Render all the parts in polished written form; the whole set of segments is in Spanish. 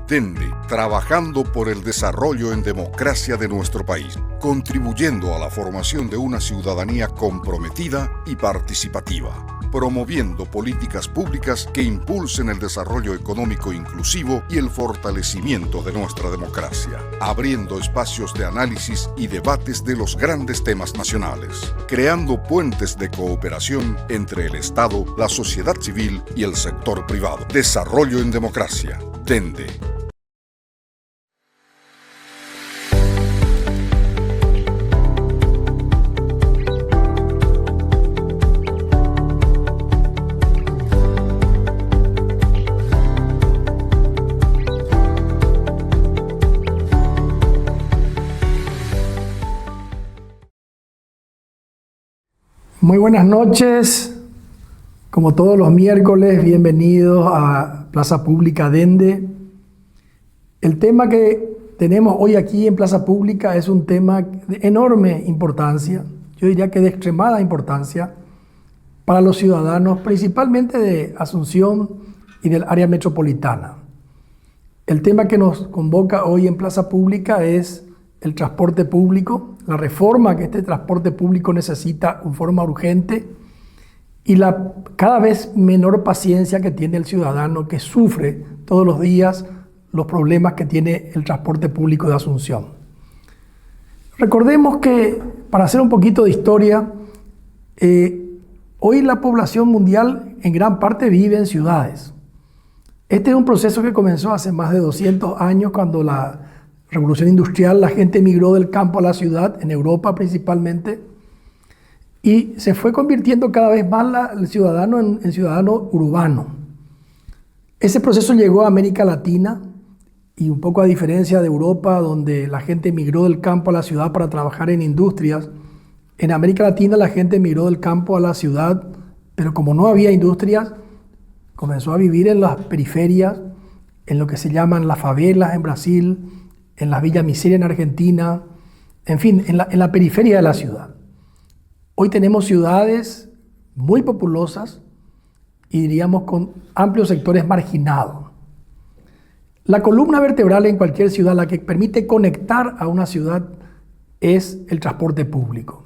Dende, trabajando por el desarrollo en democracia de nuestro país, contribuyendo a la formación de una ciudadanía comprometida y participativa, promoviendo políticas públicas que impulsen el desarrollo económico inclusivo y el fortalecimiento de nuestra democracia, abriendo espacios de análisis y debates de los grandes temas nacionales, creando puentes de cooperación entre el Estado, la sociedad civil y el sector privado. Desarrollo en democracia. Dende. Muy buenas noches, como todos los miércoles, bienvenidos a Plaza Pública Dende. El tema que tenemos hoy aquí en Plaza Pública es un tema de enorme importancia, yo diría que de extremada importancia para los ciudadanos, principalmente de Asunción y del área metropolitana. El tema que nos convoca hoy en Plaza Pública es el transporte público, la reforma que este transporte público necesita en forma urgente y la cada vez menor paciencia que tiene el ciudadano que sufre todos los días los problemas que tiene el transporte público de Asunción. Recordemos que, para hacer un poquito de historia, hoy la población mundial en gran parte vive en ciudades. Este es un proceso que comenzó hace más de 200 años cuando la Revolución Industrial, la gente migró del campo a la ciudad, en Europa principalmente, y se fue convirtiendo cada vez más el ciudadano en ciudadano urbano. Ese proceso llegó a América Latina, y un poco a diferencia de Europa, donde la gente migró del campo a la ciudad para trabajar en industrias, en América Latina la gente migró del campo a la ciudad, pero como no había industrias, comenzó a vivir en las periferias, en lo que se llaman las favelas en Brasil, en la Villa Miseria en Argentina, en fin, en la periferia de la ciudad. Hoy tenemos ciudades muy populosas y diríamos con amplios sectores marginados. La columna vertebral en cualquier ciudad, la que permite conectar a una ciudad, es el transporte público.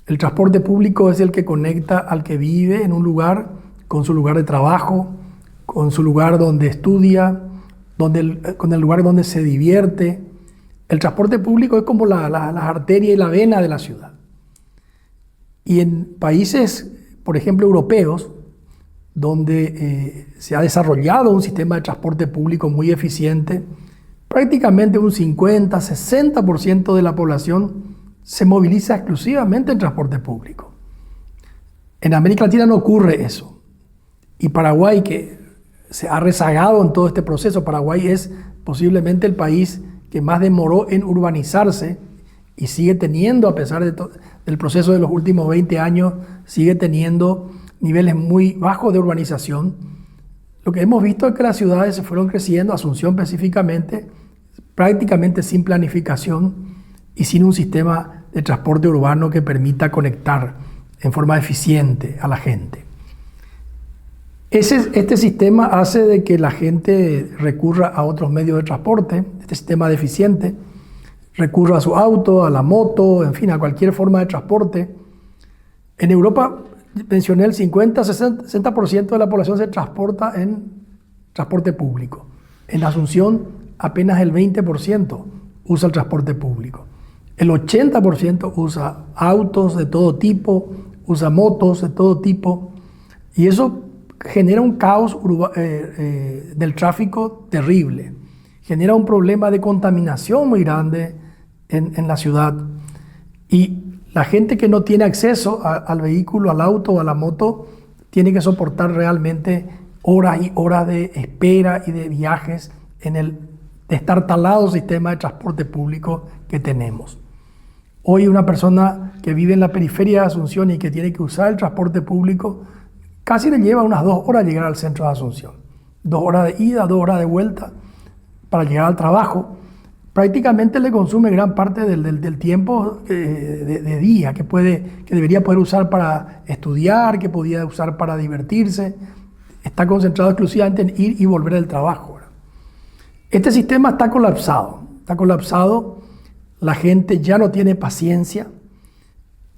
El transporte público es el que conecta al que vive en un lugar con su lugar de trabajo, con su lugar donde estudia, con el lugar donde se divierte. El transporte público es como la arteria y la vena de la ciudad. Y en países, por ejemplo, europeos, donde se ha desarrollado un sistema de transporte público muy eficiente, prácticamente un 50-60% de la población se moviliza exclusivamente en transporte público. En América Latina no ocurre eso. Y Paraguay, que se ha rezagado en todo este proceso. Paraguay es posiblemente el país que más demoró en urbanizarse y sigue teniendo, a pesar del proceso de los últimos 20 años, sigue teniendo niveles muy bajos de urbanización. Lo que hemos visto es que las ciudades se fueron creciendo, Asunción específicamente, prácticamente sin planificación y sin un sistema de transporte urbano que permita conectar en forma eficiente a la gente. Este sistema hace de que la gente recurra a otros medios de transporte, este sistema deficiente, recurra a su auto, a la moto, en fin, a cualquier forma de transporte. En Europa, mencioné, el 50-60% de la población se transporta en transporte público. En Asunción, apenas el 20% usa el transporte público. El 80% usa autos de todo tipo, usa motos de todo tipo, y eso genera un caos del tráfico terrible, genera un problema de contaminación muy grande en la ciudad, y la gente que no tiene acceso al vehículo, al auto o a la moto, tiene que soportar realmente horas y horas de espera y de viajes en el destartalado sistema de transporte público que tenemos. Hoy una persona que vive en la periferia de Asunción y que tiene que usar el transporte público, casi le lleva unas 2 horas llegar al centro de Asunción. 2 horas de ida, 2 horas de vuelta para llegar al trabajo. Prácticamente le consume gran parte del tiempo de día que debería poder usar para estudiar, que podía usar para divertirse. Está concentrado exclusivamente en ir y volver del trabajo, ¿verdad? Este sistema está colapsado, la gente ya no tiene paciencia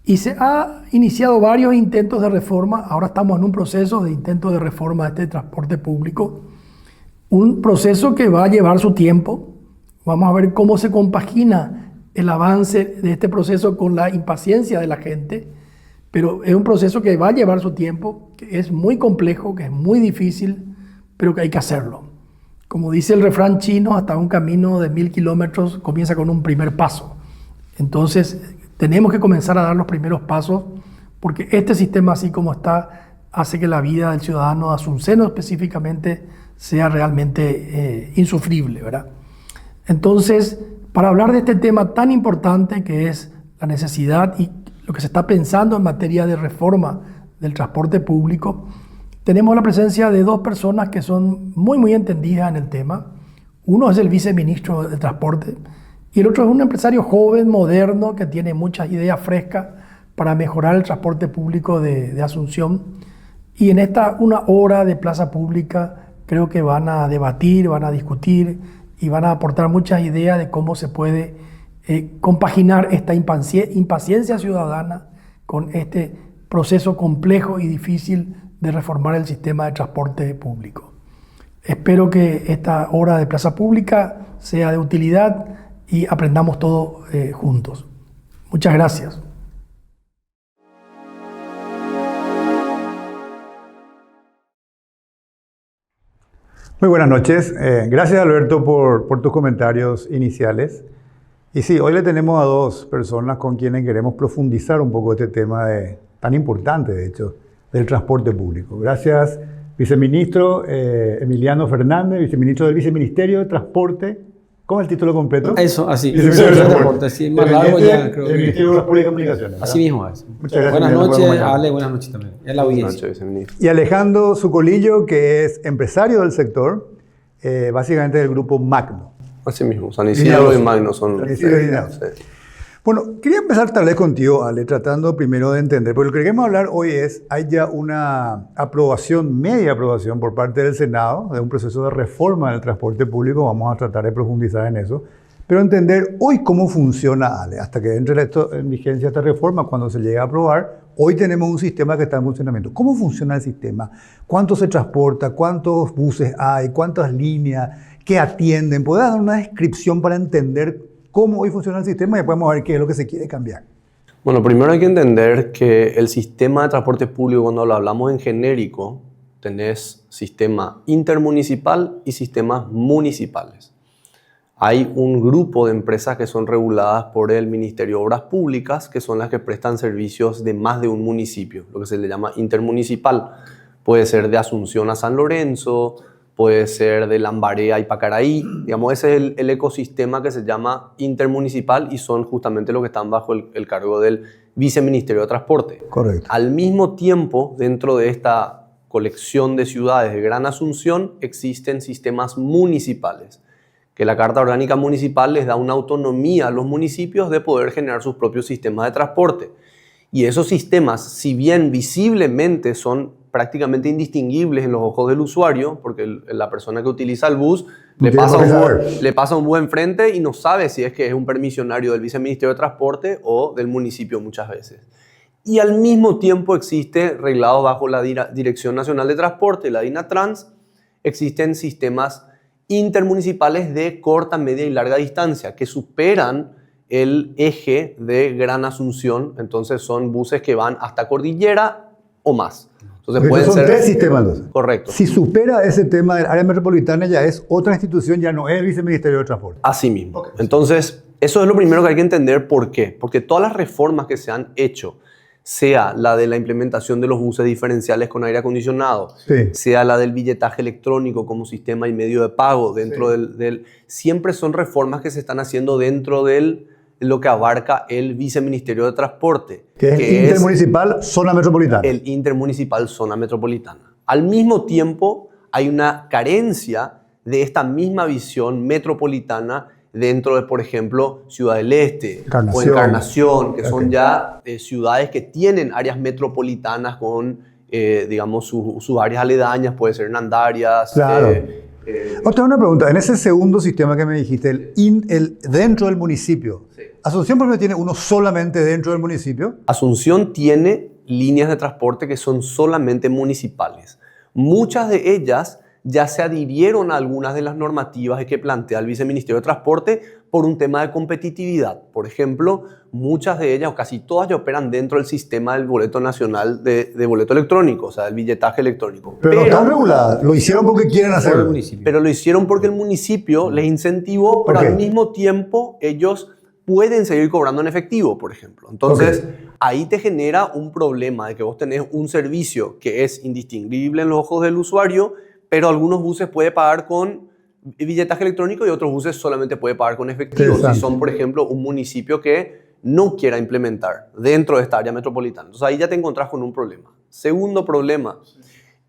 y se ha iniciado varios intentos de reforma. Ahora estamos en un proceso de intento de reforma de este transporte público, un proceso que va a llevar su tiempo. Vamos a ver cómo se compagina el avance de este proceso con la impaciencia de la gente, pero es un proceso que va a llevar su tiempo, que es muy complejo, que es muy difícil, pero que hay que hacerlo. Como dice el refrán chino, hasta un camino de 1000 kilómetros comienza con un primer paso. Entonces, tenemos que comenzar a dar los primeros pasos, porque este sistema, así como está, hace que la vida del ciudadano de Azuceno específicamente sea realmente insufrible, ¿verdad? Entonces, para hablar de este tema tan importante que es la necesidad y lo que se está pensando en materia de reforma del transporte público, tenemos la presencia de dos personas que son muy entendidas en el tema. Uno es el viceministro de Transporte y el otro es un empresario joven, moderno, que tiene muchas ideas frescas para mejorar el transporte público de Asunción. Y en esta una hora de plaza pública creo que van a debatir, van a discutir y van a aportar muchas ideas de cómo se puede compaginar esta impaciencia ciudadana con este proceso complejo y difícil de reformar el sistema de transporte público. Espero que esta hora de plaza pública sea de utilidad y aprendamos todos juntos. Muchas gracias. Muy buenas noches. Gracias, Alberto, por tus comentarios iniciales. Y sí, hoy le tenemos a dos personas con quienes queremos profundizar un poco este tema tan importante, de hecho, del transporte público. Gracias, viceministro Emiliano Fernández, viceministro del Viceministerio de Transporte. ¿Cómo es el título completo? Eso, así. Viceministro de Transporte. Sí, más largo ya, creo el Ministerio de Obras Públicas y Comunicaciones, ¿verdad? Así mismo es. Muchas gracias. Buenas Emiliano, noches, Ale, buenas noches también. Es la audiencia. Buenas noches, viceministro. Y Alejandro Zucolillo, que es empresario del sector, básicamente del grupo Magno. Así mismo, San Isidro y Magno son... San Isidro y Magno. Sí. Bueno, quería empezar tal vez contigo, Ale, tratando primero de entender, porque lo que queremos hablar hoy es, hay ya una media aprobación por parte del Senado de un proceso de reforma del transporte público. Vamos a tratar de profundizar en eso, pero entender hoy cómo funciona, Ale, hasta que entre en vigencia esta reforma, cuando se llegue a aprobar. Hoy tenemos un sistema que está en funcionamiento. ¿Cómo funciona el sistema? ¿Cuánto se transporta? ¿Cuántos buses hay? ¿Cuántas líneas? ¿Qué atienden? ¿Puedes dar una descripción para entender cómo hoy funciona el sistema y podemos ver qué es lo que se quiere cambiar? Bueno, primero hay que entender que el sistema de transporte público, cuando lo hablamos en genérico, tenés sistema intermunicipal y sistemas municipales. Hay un grupo de empresas que son reguladas por el Ministerio de Obras Públicas, que son las que prestan servicios de más de un municipio, lo que se le llama intermunicipal. Puede ser de Asunción a San Lorenzo, puede ser de Lambaré a Ipacaraí. Digamos, ese es el ecosistema que se llama intermunicipal y son justamente los que están bajo el cargo del Viceministerio de Transporte. Correcto. Al mismo tiempo, dentro de esta colección de ciudades de Gran Asunción, existen sistemas municipales, que la Carta Orgánica Municipal les da una autonomía a los municipios de poder generar sus propios sistemas de transporte. Y esos sistemas, si bien visiblemente son prácticamente indistinguibles en los ojos del usuario, porque la persona que utiliza el bus le pasa un bus enfrente y no sabe si es que es un permisionario del Viceministerio de Transporte o del municipio muchas veces. Y al mismo tiempo existe, reglado bajo la Dirección Nacional de Transporte, la DINATRANS, existen sistemas intermunicipales de corta, media y larga distancia que superan el eje de Gran Asunción. Entonces son buses que van hasta Cordillera o más. Entonces pueden son tres sistemas. Correcto. Si supera ese tema del área metropolitana, ya es otra institución, ya no es el Viceministerio de Transporte. Así mismo. Okay. Entonces, eso es lo primero que hay que entender. ¿Por qué? Porque todas las reformas que se han hecho, sea la de la implementación de los buses diferenciales con aire acondicionado, sí, sea la del billetaje electrónico como sistema y medio de pago dentro sí, siempre son reformas que se están haciendo dentro de lo que abarca el Viceministerio de Transporte. Que es el intermunicipal zona metropolitana. El intermunicipal zona metropolitana. Al mismo tiempo, hay una carencia de esta misma visión metropolitana dentro de, por ejemplo, Ciudad del Este o Encarnación, que son ya ciudades que tienen áreas metropolitanas con, digamos, sus áreas aledañas, puede ser Nandarias, claro, Otra una pregunta, en ese segundo sistema que me dijiste, el dentro del municipio, Sí. ¿Asunción por ejemplo tiene uno solamente dentro del municipio? Asunción tiene líneas de transporte que son solamente municipales. Muchas de ellas ya se adhirieron a algunas de las normativas que plantea el Viceministerio de Transporte por un tema de competitividad. Por ejemplo, muchas de ellas, o casi todas, ya operan dentro del sistema del boleto nacional de boleto electrónico, o sea, del billetaje electrónico. Pero no están reguladas, lo hicieron porque quieren Por el hacerlo. municipio. Pero lo hicieron porque el municipio les incentivó, pero Ok. al mismo tiempo ellos pueden seguir cobrando en efectivo, por ejemplo. Entonces, ahí te genera un problema de que vos tenés un servicio que es indistinguible en los ojos del usuario, pero algunos buses puede pagar con billetaje electrónico y otros buses solamente puede pagar con efectivo. Interesante. Si son, por ejemplo, un municipio que no quiera implementar dentro de esta área metropolitana. Entonces, ahí ya te encontrás con un problema. Segundo problema,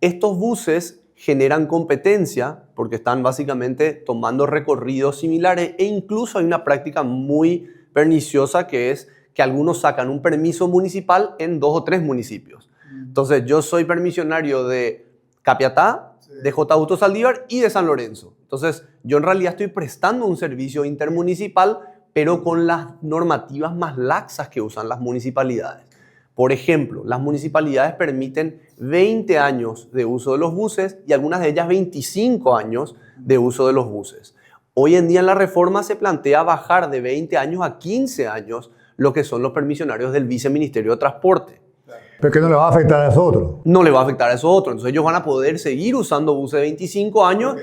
estos buses generan competencia porque están básicamente tomando recorridos similares e incluso hay una práctica muy perniciosa que es que algunos sacan un permiso municipal en 2 o 3 municipios. Entonces yo soy permisionario de Capiatá, de J. Augusto Saldívar y de San Lorenzo. Entonces yo en realidad estoy prestando un servicio intermunicipal pero con las normativas más laxas que usan las municipalidades. Por ejemplo, las municipalidades permiten 20 años de uso de los buses y algunas de ellas 25 años de uso de los buses. Hoy en día en la reforma se plantea bajar de 20 años a 15 años lo que son los permisionarios del Viceministerio de Transporte. Pero que no le va a afectar a esos otros. No le va a afectar a esos otros. Entonces ellos van a poder seguir usando buses de 25 años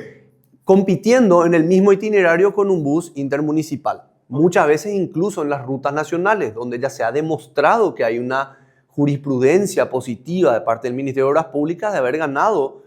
compitiendo en el mismo itinerario con un bus intermunicipal. Muchas veces incluso en las rutas nacionales, donde ya se ha demostrado que hay una jurisprudencia positiva de parte del Ministerio de Obras Públicas de haber ganado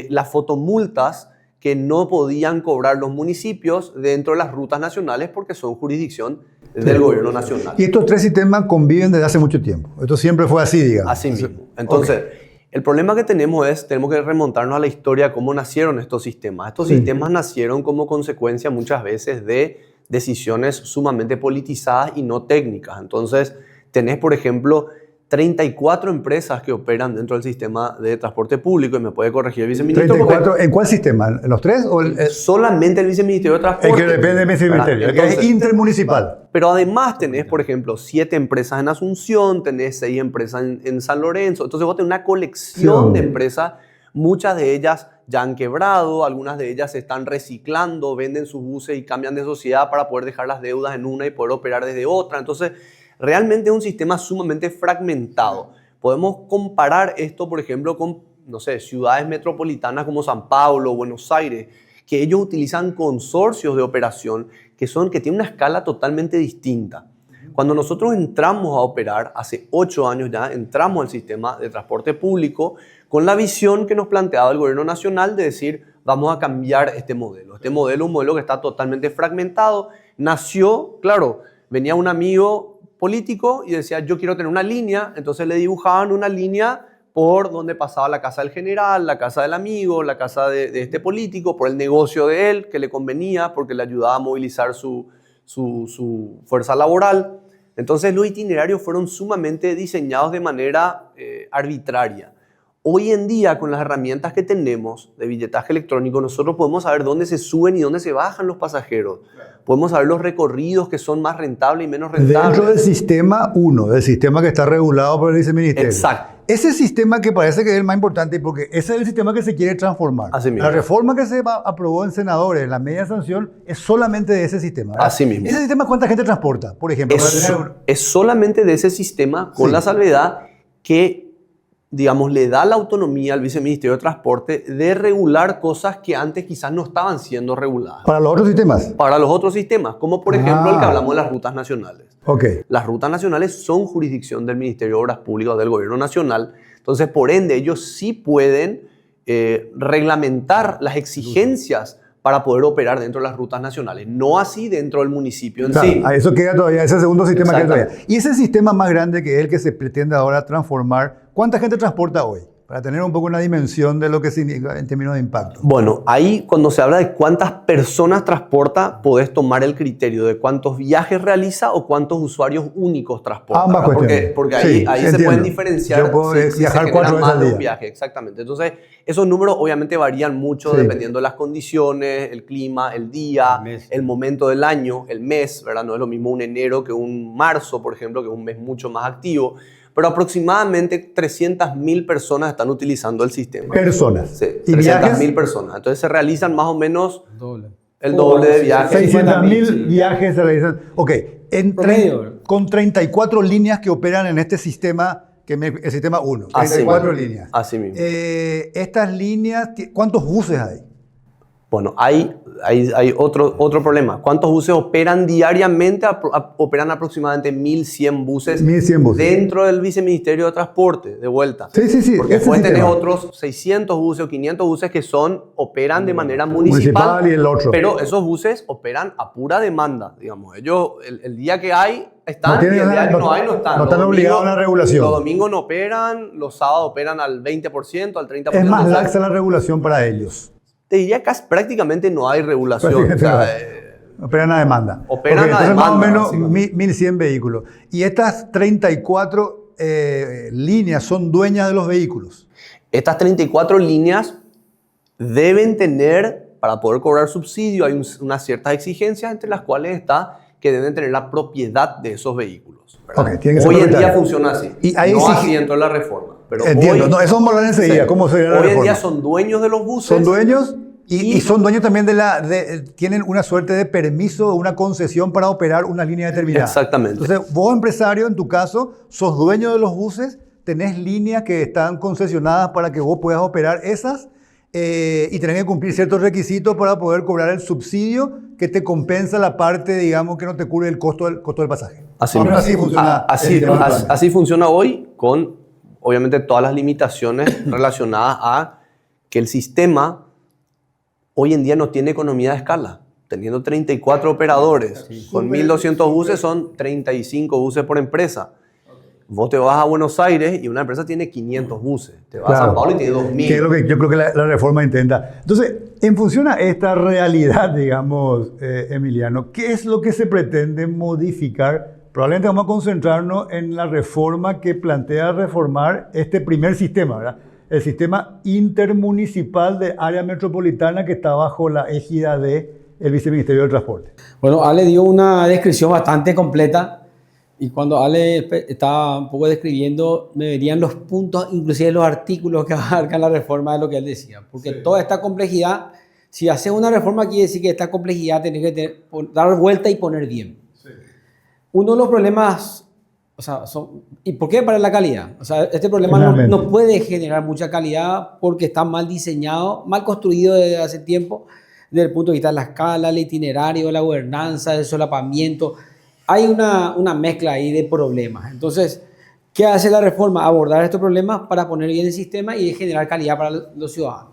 las fotomultas que no podían cobrar los municipios dentro de las rutas nacionales porque son jurisdicción del gobierno nacional. Y estos tres sistemas conviven desde hace mucho tiempo. Esto siempre fue así, digamos. Así mismo. Entonces, el problema que tenemos que remontarnos a la historia de cómo nacieron estos sistemas. Estos sistemas nacieron como consecuencia muchas veces de decisiones sumamente politizadas y no técnicas. Entonces, tenés, por ejemplo, 34 empresas que operan dentro del sistema de transporte público, y me puede corregir el viceministro. 34, ¿en cuál sistema? ¿En los tres? ¿O solamente el viceministerio de transporte. el que depende del viceministerio? El que es intermunicipal. Pero además tenés, por ejemplo, 7 empresas en Asunción, tenés 6 empresas en San Lorenzo. Entonces vos tenés una colección de empresas, muchas de ellas ya han quebrado, algunas de ellas se están reciclando, venden sus buses y cambian de sociedad para poder dejar las deudas en una y poder operar desde otra. Entonces, realmente es un sistema sumamente fragmentado. Podemos comparar esto, por ejemplo, con, no sé, ciudades metropolitanas como San Paulo, Buenos Aires, que ellos utilizan consorcios de operación que tienen una escala totalmente distinta. Cuando nosotros entramos a operar, hace 8 años ya, entramos al sistema de transporte público con la visión que nos planteaba el gobierno nacional de decir, vamos a cambiar este modelo. Este modelo es un modelo que está totalmente fragmentado. Nació, claro, venía un amigo político y decía, yo quiero tener una línea, entonces le dibujaban una línea por donde pasaba la casa del general, la casa del amigo, la casa de este político, por el negocio de él, que le convenía, porque le ayudaba a movilizar su fuerza laboral. Entonces los itinerarios fueron sumamente diseñados de manera arbitraria. Hoy en día, con las herramientas que tenemos de billetaje electrónico, nosotros podemos saber dónde se suben y dónde se bajan los pasajeros. Podemos saber los recorridos que son más rentables y menos rentables. Dentro del sistema 1, del sistema que está regulado por el viceministerio. Exacto. Ese sistema que parece que es el más importante, porque ese es el sistema que se quiere transformar. Así mismo. La reforma que se aprobó en senadores, en la media sanción, es solamente de ese sistema, ¿verdad? Así mismo. ¿Ese sistema cuánta gente transporta, por ejemplo? Es solamente de ese sistema, con la salvedad que, digamos, le da la autonomía al Viceministerio de Transporte de regular cosas que antes quizás no estaban siendo reguladas. ¿Para los otros sistemas? Para los otros sistemas, como por ejemplo el que hablamos de las rutas nacionales. Ok. Las rutas nacionales son jurisdicción del Ministerio de Obras Públicas o del Gobierno Nacional, entonces por ende ellos sí pueden reglamentar las exigencias para poder operar dentro de las rutas nacionales, no así dentro del municipio en sí. A eso queda todavía, ese segundo sistema queda Exactamente. todavía. Y ese sistema más grande que es el que se pretende ahora transformar, ¿cuánta gente transporta hoy? Para tener un poco una dimensión de lo que significa en términos de impacto. Bueno, ahí cuando se habla de cuántas personas transporta, podés tomar el criterio de cuántos viajes realiza o cuántos usuarios únicos transporta. Ambas cuestiones. Porque Sí, ahí se entiendo. pueden diferenciar. Yo puedo si viajar se 4 genera veces más al de un día. viaje, exactamente. Entonces, esos números obviamente varían mucho Sí. dependiendo de las condiciones, el clima, el día, El mes. el momento del año, el mes, ¿verdad? No es lo mismo un enero que un marzo, por ejemplo, que es un mes mucho más activo. Pero aproximadamente 300.000 personas están utilizando el sistema. Personas. Sí, ¿Y 300.000 viajes? personas. Entonces se realizan más o menos Doble. el doble de viajes. 600.000 sí. viajes se realizan. Ok, Promedio. con 34 líneas que operan en este sistema, el sistema 1. Así 34 mismo. líneas. Así mismo. Estas líneas, ¿cuántos buses hay? Bueno, hay otro problema. ¿Cuántos buses operan diariamente? Operan aproximadamente 1.100 buses 1.100 buses. dentro del Viceministerio de Transporte, de vuelta. Sí, sí, sí. Porque ese después tenés sistema. otros 600 buses o 500 buses que operan de manera municipal. Municipal y el otro. Pero esos buses operan a pura demanda, digamos. Ellos, el día que hay, están, No tienen y el día nada, que no no hay, no están. no están Los obligados domingos- a la regulación. Los domingos no operan, los sábados operan al 20%, al 30%. Es más o sea, laxa la regulación para ellos. te diría que prácticamente no hay regulación. Prácticamente O sea, no hay. Operan a demanda. Operan a entonces demanda, más o menos básicamente. 1.100 vehículos. Y estas 34 líneas son dueñas de los vehículos. Estas 34 líneas deben tener, para poder cobrar subsidio, hay unas ciertas exigencias entre las cuales está que deben tener la propiedad de esos vehículos, ¿verdad? Ok, tiene que ser Hoy en día propietario. funciona así. Y hay no exige- así dentro de la reforma. Pero Entiendo. hoy, No, eso vamos a hablar enseguida. sí, ¿Cómo sería la hoy en reforma? día son dueños de los buses. Son dueños y Y- son dueños también tienen una suerte de permiso o una concesión para operar una línea determinada. Exactamente. Entonces, vos empresario, en tu caso, sos dueño de los buses, tenés líneas que están concesionadas para que vos puedas operar esas y tenés que cumplir ciertos requisitos para poder cobrar el subsidio que te compensa la parte, digamos, que no te cubre el costo del pasaje. Así, Más o menos mismo. así funciona. Así, el sistema actual. así funciona hoy con, obviamente, todas las limitaciones relacionadas a que el sistema hoy en día no tiene economía de escala. Teniendo 34 operadores, con 1.200 buses son 35 buses por empresa. Vos te vas a Buenos Aires y una empresa tiene 500 buses. Te vas a San Pablo y tiene 2.000. Que es lo que yo creo que la reforma intenta. Entonces, en función a esta realidad, digamos, Emiliano, ¿qué es lo que se pretende modificar? Probablemente vamos a concentrarnos en la reforma que plantea reformar este primer sistema, ¿verdad? El sistema intermunicipal de área metropolitana que está bajo la égida del Viceministerio del Transporte. Bueno, Ale dio una descripción bastante completa y cuando Ale estaba un poco describiendo, me venían los puntos, inclusive los artículos que abarcan la reforma de lo que él decía. Porque toda esta complejidad, si haces una reforma, quiere decir que esta complejidad tenés que dar vuelta y poner bien. Uno de los problemas, o sea, ¿y por qué para la calidad? O sea, este problema no puede generar mucha calidad porque está mal diseñado, mal construido desde hace tiempo, desde el punto de vista de la escala, el itinerario, la gobernanza, el solapamiento. Hay una mezcla ahí de problemas. Entonces, ¿qué hace la reforma? Abordar estos problemas para poner bien el sistema y generar calidad para los ciudadanos.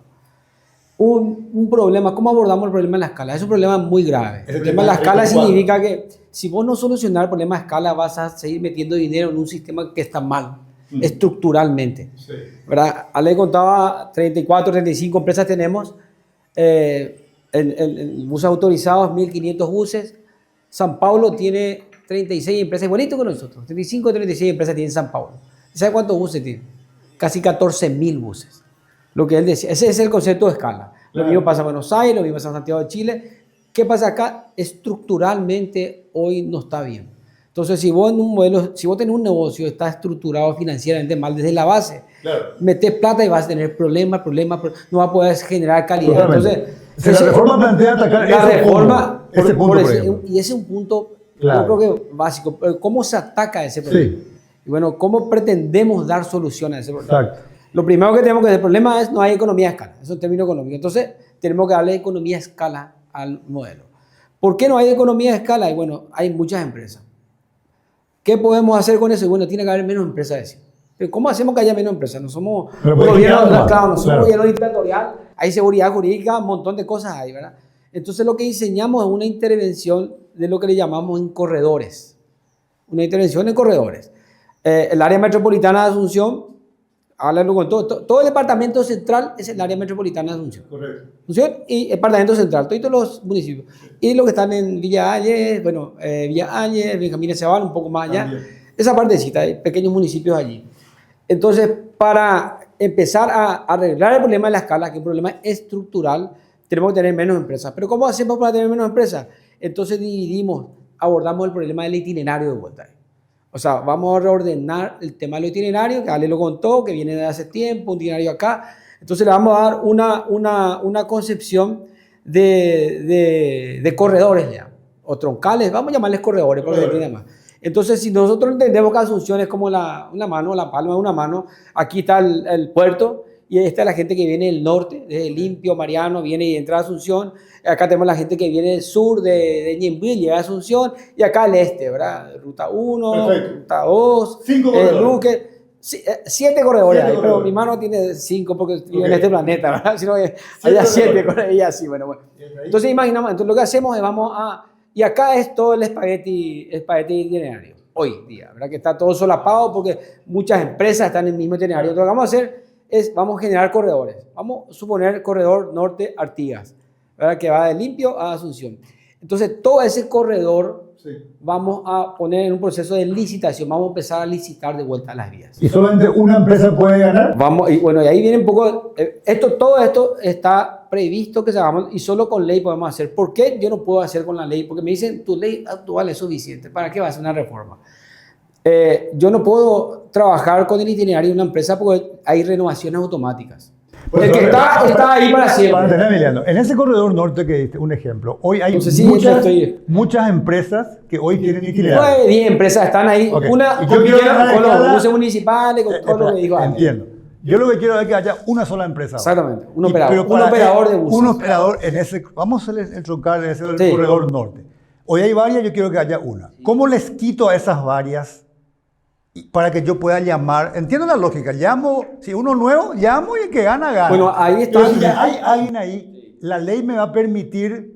Un problema, ¿cómo abordamos el problema de la escala? Es un problema muy grave. El problema de la escala significa que si vos no solucionas el problema de escala, vas a seguir metiendo dinero en un sistema que está mal, estructuralmente. Sí. ¿Verdad? Ale contaba 34, 35 empresas tenemos, en buses autorizados, 1.500 buses. San Paulo tiene 36 empresas, igualito que nosotros, 35 o 36 empresas tiene San Paulo. ¿Sabe cuántos buses tiene? Casi 14.000 buses. Lo que él decía, ese es el concepto de escala. Lo mismo pasa en Buenos Aires, lo mismo pasa en Santiago de Chile. ¿Qué pasa acá? Estructuralmente hoy no está bien. Entonces, si vos tenés un negocio, está estructurado financieramente mal desde la base, metés plata y vas a tener problemas, no vas a poder generar calidad. Totalmente. Entonces, la reforma plantea atacar ese punto, y ese es un punto, yo creo que básico. Pero ¿cómo se ataca ese problema? Sí. Y bueno, ¿cómo pretendemos dar solución a ese problema? Exacto. Lo primero que tenemos que hacer, el problema es no hay economía de escala, eso es un término económico. Entonces, tenemos que darle economía de escala al modelo. ¿Por qué no hay economía de escala? Y bueno, hay muchas empresas. ¿Qué podemos hacer con eso? Y bueno, tiene que haber menos empresas de eso. Pero ¿cómo hacemos que haya menos empresas? No somos gobierno dictatorial, hay seguridad jurídica, un montón de cosas hay, ¿verdad? Entonces, lo que diseñamos es una intervención de lo que le llamamos en corredores. Una intervención en corredores. El área metropolitana de Asunción, Háblalo con todo el departamento central es el área metropolitana de Asunción. Correcto. Asunción y el departamento central, todos los municipios. Y los que están en Villa Ayes, Villa Ayes, Benjamín Ezebal, un poco más allá. También. Esa partecita, hay pequeños municipios allí. Entonces, para empezar a arreglar el problema de la escala, que es un problema estructural, tenemos que tener menos empresas. Pero ¿cómo hacemos para tener menos empresas? Entonces abordamos el problema del itinerario de vuelta. O sea, vamos a reordenar el tema del itinerario, que Ale lo contó, que viene de hace tiempo, un itinerario acá. Entonces le vamos a dar una concepción de corredores ya, o troncales, vamos a llamarles corredores, porque se entiende más. Entonces, si nosotros entendemos que Asunción es como una mano, la palma de una mano, aquí está el puerto, y esta es la gente que viene del norte, desde Limpio, Mariano, viene y entra a Asunción. Acá tenemos la gente que viene del sur, de Ñemby, llega a Asunción, y acá al este, ¿verdad? Ruta 1, Perfecto. Ruta 2, 5 corredores. Luque, 7 corredores, Siete pero corredores. mi mano tiene 5 porque vive Ok. en este planeta, ¿verdad? Si no, había 7 corredores. corredores, y así, bueno. Entonces imaginamos, entonces lo que hacemos es y acá es todo el espagueti itinerario, hoy día, ¿verdad? Que está todo solapado porque muchas empresas están en el mismo itinerario. Entonces lo que vamos a hacer vamos a generar corredores. Vamos a suponer corredor norte Artigas, ¿verdad? Que va de Limpio a Asunción. Entonces todo ese corredor vamos a poner en un proceso de licitación, vamos a empezar a licitar de vuelta las vías. ¿Y solamente una empresa puede ganar? Y bueno, y ahí viene un poco, todo esto está previsto que se haga y solo con ley podemos hacer. ¿Por qué yo no puedo hacer con la ley? Porque me dicen, tu ley actual es suficiente, ¿para qué va a hacer una reforma? Yo no puedo trabajar con el itinerario de una empresa porque hay renovaciones automáticas. Pues, El que está ahí para siempre. Para tener, Emiliano, en ese corredor norte que diste, un ejemplo, hoy hay Entonces, sí, muchas empresas que hoy tienen itinerario. 9, 10 empresas están ahí, Ok. una Y yo quiero ganar con los escala- buses municipales, con todo lo que dijo Ale. Entiendo. Yo lo que quiero es que haya una sola empresa. Exactamente, un Y- operador, pero para de buses. Un operador en ese, vamos a hacer el troncal en ese Sí. corredor norte. Hoy hay varias, yo quiero que haya una. ¿Cómo les quito a esas varias para que yo pueda llamar? Entiendo la lógica, llamo, si uno nuevo, llamo y el que gana, gana. Bueno, ahí está. Pero si ya hay alguien ahí, la ley me va a permitir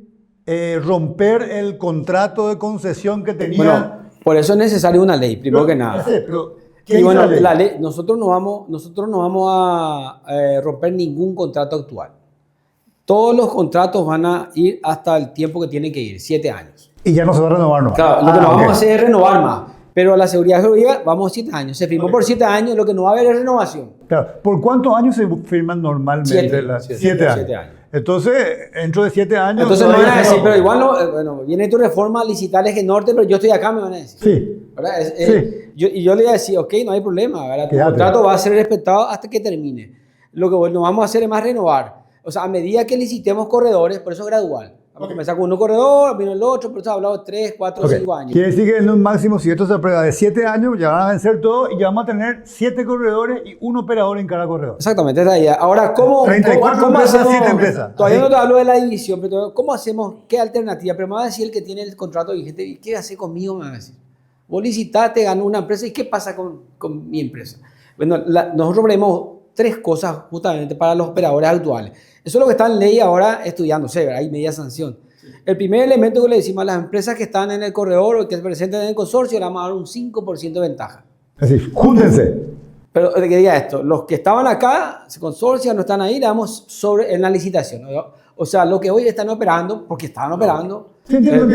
romper el contrato de concesión que tenía. Bueno, por eso es necesaria una ley, primero que nada. Pero, ¿qué Y dice bueno, la ley? nosotros no vamos a romper ningún contrato actual. Todos los contratos van a ir hasta el tiempo que tienen que ir, 7 años. Y ya no se va a renovar, ¿no? Claro, lo que no ok. vamos a hacer es renovar más. Pero a la seguridad jurídica vamos 7 años. Se firmó por 7 años, lo que no va a haber es renovación. Claro. ¿Por cuántos años se firman normalmente? 7. 7 años. 7 años. Entonces, dentro de 7 años... Entonces me todavía van a se decir, va- pero igual no, bueno, viene tu reforma a licitar el eje norte, pero yo estoy acá, me van a decir. Sí. ¿Verdad? Sí. Y yo le voy a decir, ok, no hay problema, ¿verdad? Tu Quédate. contrato va a ser respetado hasta que termine. Lo que no vamos a hacer es más renovar. O sea, a medida que licitemos corredores, por eso es gradual. Vamos a comenzar con un corredor, vino el otro, pero eso ha hablado 3, 4, Ok. 5 años. Quiere decir que en un máximo, si esto se aprueba de 7 años, ya van a vencer todo y ya vamos a tener 7 corredores y un operador en cada corredor. Exactamente, esa es la idea. Ahora, ¿cómo 34 empresas, hacemos? 7 empresas. Todavía Así. no te hablo de la división, pero ¿cómo hacemos? ¿Qué alternativa? Pero me va a decir el que tiene el contrato vigente, ¿y qué hace conmigo? Me va a decir. Vos licitaste, ganó una empresa, ¿y qué pasa con mi empresa? Bueno, nosotros veremos 3 cosas justamente para los operadores actuales. Eso es lo que está en ley ahora estudiándose, ¿verdad? Hay media sanción. El primer elemento que le decimos a las empresas que están en el corredor o que se presenten en el consorcio, le vamos a dar un 5% de ventaja. Es decir, júntense. Pero que diga esto, los que estaban acá, se consorcian, no están ahí, le damos en la licitación, ¿no? O sea, lo que hoy están operando, porque estaban operando. Sí, entiendo.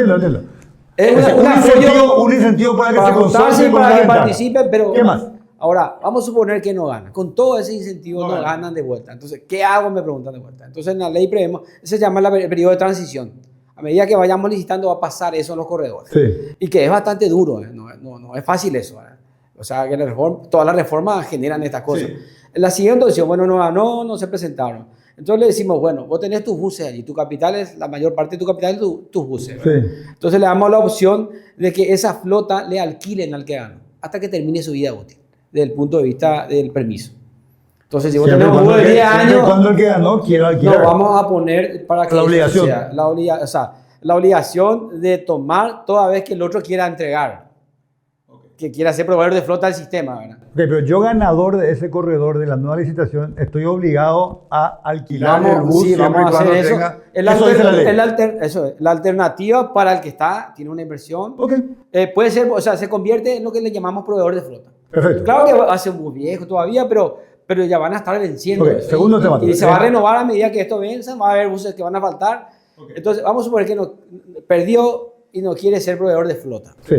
Es Un incentivo para que para se consorcien contarse, con para una que ventaja. participen, pero... ¿Qué más? Ahora, vamos a suponer que no ganan. Con todo ese incentivo No no ganan. ganan de vuelta. Entonces, ¿qué hago? Me preguntan de vuelta. Entonces, en la ley prevemos, se llama el periodo de transición. A medida que vayamos licitando va a pasar eso en los corredores. Sí. Y que es bastante duro, ¿eh? No es fácil eso. ¿Eh? O sea, que todas las reformas generan estas cosas. Sí. La siguiente opción, bueno, no ganó, no se presentaron. Entonces le decimos, bueno, vos tenés tus buses allí, tu capital es, la mayor parte de tu capital es tus buses. ¿verdad? Sí. Entonces le damos la opción de que esa flota le alquilen al que ganó, hasta que termine su vida útil, desde el punto de vista del permiso. Entonces, si vos Siempre tenés un cuando bus de el que- 10 siempre años, cuando el que ganó quiera alquilar. nos vamos a poner para que La eso obligación. sea la obligación de tomar toda vez que el otro quiera entregar, que quiera ser proveedor de flota del sistema, ¿verdad? Ok, pero yo ganador de ese corredor de la nueva licitación estoy obligado a alquilar el bus Sí, vamos a siempre y hacer cuando eso. tenga... Es la Eso dice la ley. eso es, la alternativa para el que tiene una inversión. Ok, Puede ser, o sea, se convierte en lo que le llamamos proveedor de flota. perfecto. Claro que hace un bus viejo todavía, pero pero ya van a estar venciendo. Ok, segundo tema. Y se va a renovar a medida que esto venza, va a haber buses que van a faltar. Entonces, vamos a suponer que perdió y no quiere ser proveedor de flota. Sí.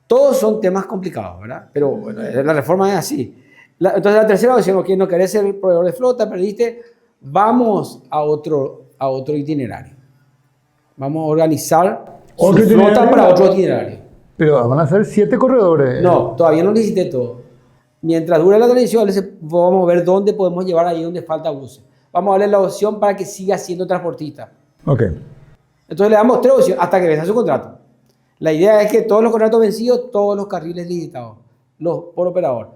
Todos son temas complicados, ¿verdad? Pero bueno, la reforma es así. Entonces, la tercera opción, que no querés ser proveedor de flota, perdiste, vamos a otro itinerario. Vamos a organizar ¿Otro su flota itinerario? para otro itinerario. Pero van a ser 7 corredores. No, todavía no licité todo. Mientras dure la transición, vamos a ver dónde podemos llevar ahí donde falta buses. Vamos a darle la opción para que siga siendo transportista. Ok. Entonces le damos 3 opciones hasta que venza su contrato. La idea es que todos los contratos vencidos, todos los carriles licitados, por operador.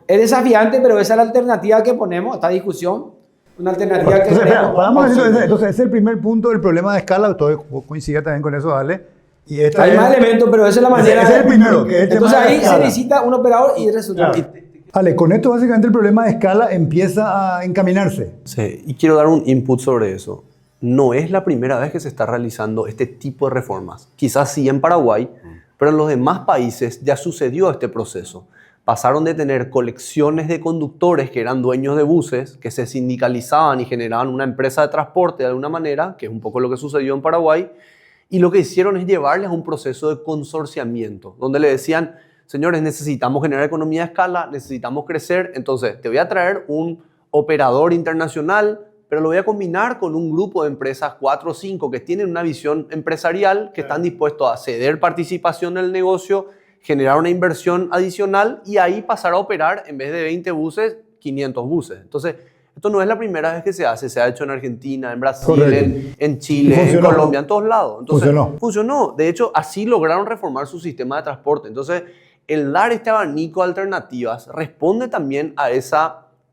Es desafiante, pero esa es la alternativa que ponemos, esta discusión. Una alternativa que Entonces, tenemos. podamos decir, entonces, ese es el primer punto del problema de escala. Todo coincide también con eso, Ale. Y esta Hay es- más elementos, pero esa es la manera. Ese es el primero, que es el tema Entonces de ahí escala. se necesita un operador y resulta. Claro. Ale, con esto básicamente el problema de escala empieza a encaminarse. Sí, y quiero dar un input sobre eso. No es la primera vez que se está realizando este tipo de reformas. Quizás sí en Paraguay, pero en los demás países ya sucedió este proceso. Pasaron de tener colecciones de conductores que eran dueños de buses, que se sindicalizaban y generaban una empresa de transporte de alguna manera, que es un poco lo que sucedió en Paraguay, y lo que hicieron es llevarles a un proceso de consorciamiento, donde le decían, señores, necesitamos generar economía de escala, necesitamos crecer, entonces te voy a traer un operador internacional, pero lo voy a combinar con un grupo de empresas, 4 o 5, que tienen una visión empresarial, que están dispuestos a ceder participación en el negocio, generar una inversión adicional y ahí pasar a operar, en vez de 20 buses, 500 buses. Entonces, esto no es la primera vez que se hace en Argentina, en Brasil, en Chile, en Funcionó. Colombia, en todos lados. Entonces, Funcionó. funcionó. De hecho, así lograron reformar su sistema de transporte. Entonces, el dar este abanico de alternativas responde también a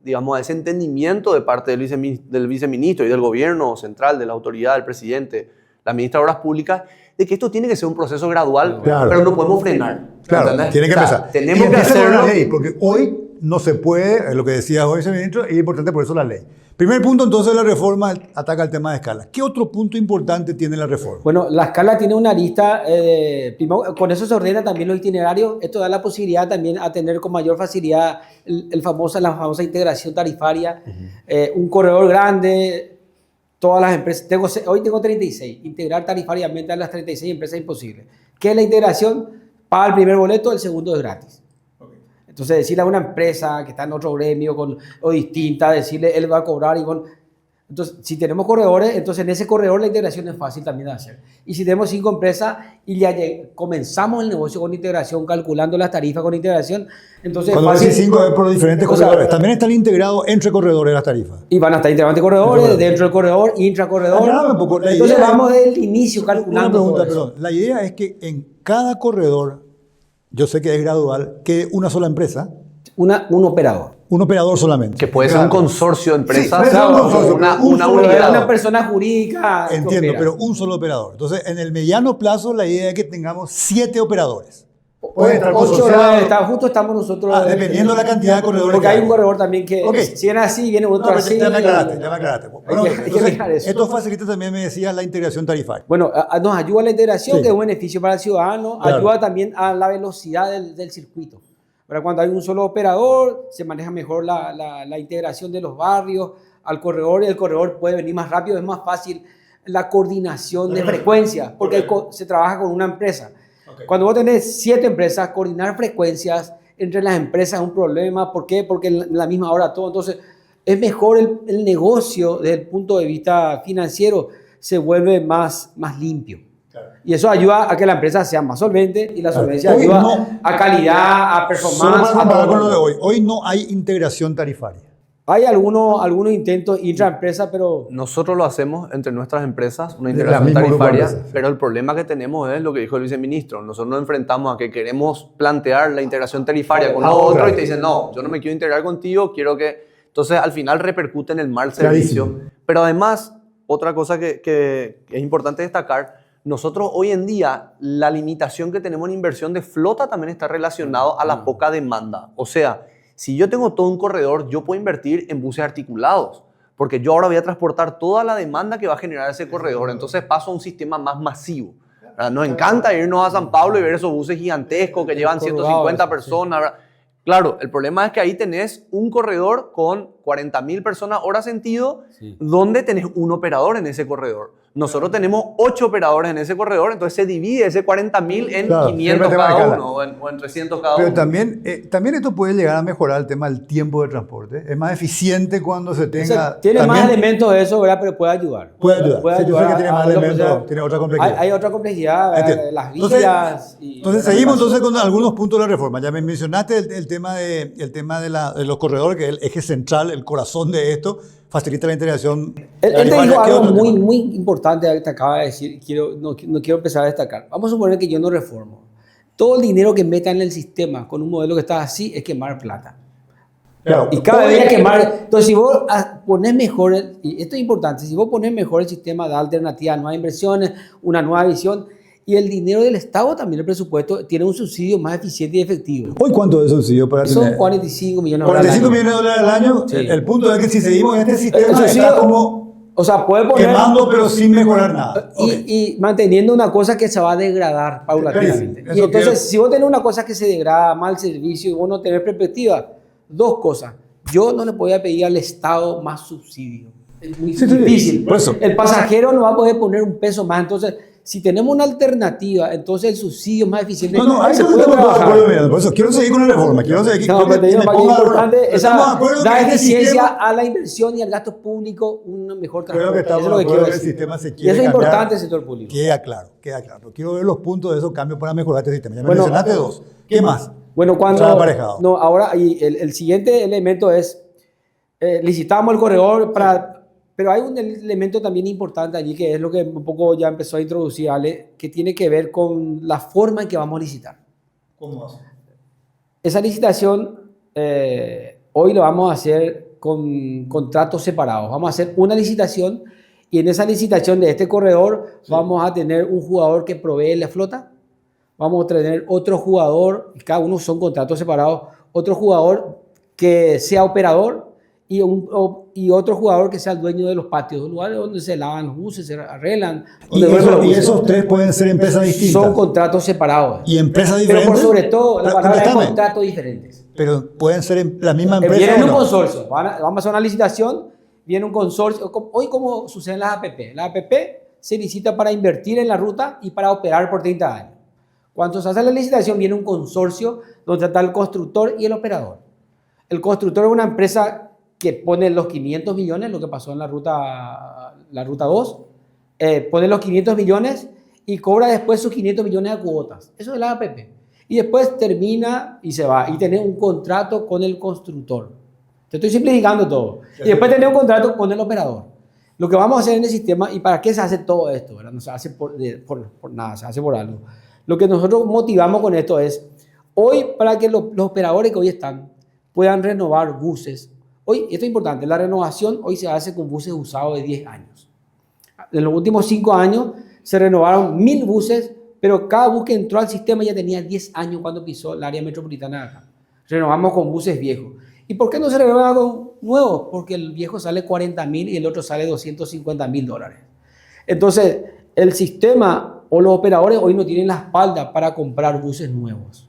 digamos, a ese entendimiento de parte del viceministro y del gobierno central, de la autoridad, del presidente, la ministra de Obras Públicas, de que esto tiene que ser un proceso gradual, Claro. pero no podemos frenar. Claro, ¿entendés? tiene que O sea, empezar. Tenemos Y que empieza con hacerlo. la ley, porque hoy no se puede, es lo que decía hoy ese ministro, y es importante por eso la ley. Primer punto, entonces, la reforma ataca el tema de escala. ¿Qué otro punto importante tiene la reforma? Bueno, la escala tiene una lista, primero, con eso se ordena también los itinerarios. Esto da la posibilidad también a tener con mayor facilidad la famosa integración tarifaria. Un corredor grande, todas las empresas. Hoy tengo 36. Integrar tarifariamente a las 36 empresas es imposible. ¿Qué es la integración? Paga el primer boleto, el segundo es gratis. Entonces, decirle a una empresa que está en otro gremio o distinta, decirle él va a cobrar Entonces, si tenemos corredores, entonces en ese corredor la integración es fácil también de hacer. Y si tenemos 5 empresas y ya comenzamos el negocio con integración, calculando las tarifas con integración, entonces Cuando es fácil. decís 5 es por diferentes O sea, corredores. También están integrados entre corredores las tarifas. Y van a estar integramente corredores, dentro del corredor, intracorredor. Aclarame un poco, la Entonces idea vamos es- del inicio calculando. Una pregunta, todo eso. perdón. La idea es que en cada corredor, yo sé que es gradual, que una sola empresa, Un operador. un operador solamente. Que puede ser un consorcio de empresas, puede ser un consorcio, una pero un solo unidad. Una persona jurídica. que Entiendo, opera. pero un solo operador. Entonces, en el mediano plazo, la idea es que tengamos 7 operadores. O- Puede estar 8 consorciado. justo estamos nosotros. Dependiendo de la cantidad de corredores. Porque que hay un corredor también que, Ok. si viene así, viene No, otro pero así. ya me aclaraste, ya me aclaraste. Bueno, hay que entonces, mirar eso. esto facilita también, me decías, la integración tarifaria. Bueno, nos ayuda a la integración, Sí. que es un beneficio para el ciudadano, Claro. ayuda también a la velocidad del circuito. Pero cuando hay un solo operador, se maneja mejor la integración de los barrios al corredor, y el corredor puede venir más rápido, es más fácil la coordinación de frecuencias, porque se trabaja con una empresa. Cuando vos tenés 7 empresas, coordinar frecuencias entre las empresas es un problema. ¿Por qué? Porque en la misma hora todo. Entonces, es mejor el negocio desde el punto de vista financiero, se vuelve más limpio. Y eso ayuda a que la empresa sea más solvente, y la solvencia Hoy ayuda no- a calidad, a Solo performance, para a comparar todo. con lo de hoy. Hoy no hay integración tarifaria. Hay algunos intentos intraempresa, pero Nosotros lo hacemos entre nuestras empresas, una La integración misma grupo de tarifaria, empresas, sí. pero el problema que tenemos es lo que dijo el viceministro. Nosotros nos enfrentamos a que queremos plantear la integración tarifaria con otro claro. y te dicen, no, yo no me quiero integrar contigo, quiero que... Entonces, al final repercute en el mal Clarísimo. servicio. Pero además, otra cosa que es importante destacar, nosotros hoy en día, la limitación que tenemos en inversión de flota también está relacionado a la poca demanda. O sea, si yo tengo todo un corredor, yo puedo invertir en buses articulados, porque yo ahora voy a transportar toda la demanda que va a generar ese corredor. Entonces paso a un sistema más masivo. ¿Verdad? Nos encanta irnos a San Pablo y ver esos buses gigantescos que llevan 150 personas. ¿Verdad? Claro, el problema es que ahí tenés un corredor con 40.000 personas hora sentido, Sí. donde tenés un operador en ese corredor. Nosotros tenemos 8 operadores en ese corredor, entonces se divide ese 40.000 en Claro, 500 siempre tema de cada escala. uno o en 300 cada Pero uno. también esto puede llegar a mejorar el tema del tiempo de transporte. Es más eficiente cuando se O tenga... sea, tiene más también elementos de eso, ¿verdad? Pero puede ayudar. puede ayudar. Sí, yo sé que tiene a más lo que elementos, sea. tiene otra complejidad. Hay otra complejidad, ¿verdad? Entiendo. Las Entonces- vías. Entonces seguimos entonces con algunos puntos de la reforma. Ya me mencionaste el tema de los corredores, que es el eje central, el corazón de esto, facilita la integración. Él te tarifaria. dijo ¿Qué algo otro muy, tema? muy importante que te acaba de decir. No quiero empezar a destacar. Vamos a suponer que yo no reformo. Todo el dinero que meta en el sistema con un modelo que está así es quemar plata. Claro, Y cada todo vez es- quemar. Entonces, si vos pones mejor, y esto es importante, si vos pones mejor el sistema de alternativas, nuevas inversiones, una nueva visión, y el dinero del Estado también, el presupuesto, tiene un subsidio más eficiente y efectivo. ¿Hoy cuánto es subsidio para Son tener? 45 millones de dólares. 45 millones de dólares al año. Sí. El punto es que si seguimos en este El sistema subsidio, está como o sea, puede poner. quemando pero sin mejorar nada. Ok. Y manteniendo una cosa que se va a degradar paulatinamente. Eso Y entonces, quiero- si vos tenés una cosa que se degrada, mal servicio, y vos no tenés perspectiva, dos cosas. Yo no le podía pedir al Estado más subsidio. Es muy Sí, sí, difícil. por eso. El pasajero no va a poder poner un peso más. Entonces, si tenemos una alternativa, entonces el subsidio es más eficiente. No, ahí se estamos puede todos de trabajar. acuerdo, mira, por eso quiero seguir con la reforma. Quiero seguir No, pero te digo, me para que ponga es de acuerdo. importante, Estamos de acuerdo da que este eficiencia sistema- a la inversión y al gasto público un mejor Creo transporte. que Eso estamos es lo de que acuerdo quiero que el decir. sistema se Y quiere eso es cambiar. importante el sector público. Queda claro, queda claro. Pero quiero ver los puntos de esos cambios para mejorar este sistema. Ya me Bueno, mencionaste dos. ¿Qué más? Bueno, cuando... Trae aparejado. No, ahora y el siguiente elemento es, licitamos el corredor para... Pero hay un elemento también importante allí, que es lo que un poco ya empezó a introducir Ale, que tiene que ver con la forma en que vamos a licitar. ¿Cómo hace? Esa licitación hoy lo vamos a hacer con contratos separados. Vamos a hacer una licitación y en esa licitación de este corredor vamos a tener un jugador que provee la flota, vamos a tener otro jugador, y cada uno son contratos separados, otro jugador que sea operador y otro jugador que sea el dueño de los patios, los lugares donde se lavan los buses, se arreglan. Y, donde duermen los buses. esos tres pueden ser empresas distintas. Son contratos separados. Y empresas Pero diferentes. por sobre todo, la Pero, palabra es contéstame, contratos diferentes. pero pueden ser la misma empresa. Viene ¿o un no? consorcio, vamos a hacer una licitación, viene un consorcio. Hoy, como sucede en las APP, la APP se licita para invertir en la ruta y para operar por 30 años. Cuando se hace la licitación, viene un consorcio donde está el constructor y el operador. El constructor es una empresa que pone los 500 millones, lo que pasó en la ruta 2, pone los 500 millones y cobra después sus 500 millones de cuotas. Eso es la APP. Y después termina y se va. Y tenés un contrato con el constructor. Te estoy simplificando todo. Y después tenés un contrato con el operador. Lo que vamos a hacer en el sistema, ¿y para qué se hace todo esto? ¿Verdad? No se hace por nada, se hace por algo. Lo que nosotros motivamos con esto es, hoy para que los operadores que hoy están puedan renovar buses. Hoy, esto es importante, la renovación hoy se hace con buses usados de 10 años. En los últimos 5 años se renovaron 1.000 buses, pero cada bus que entró al sistema ya tenía 10 años cuando pisó el área metropolitana de acá. Renovamos con buses viejos. ¿Y por qué no se renueva con nuevos? Porque el viejo sale 40.000 y el otro sale $250.000. Entonces, el sistema o los operadores hoy no tienen la espalda para comprar buses nuevos,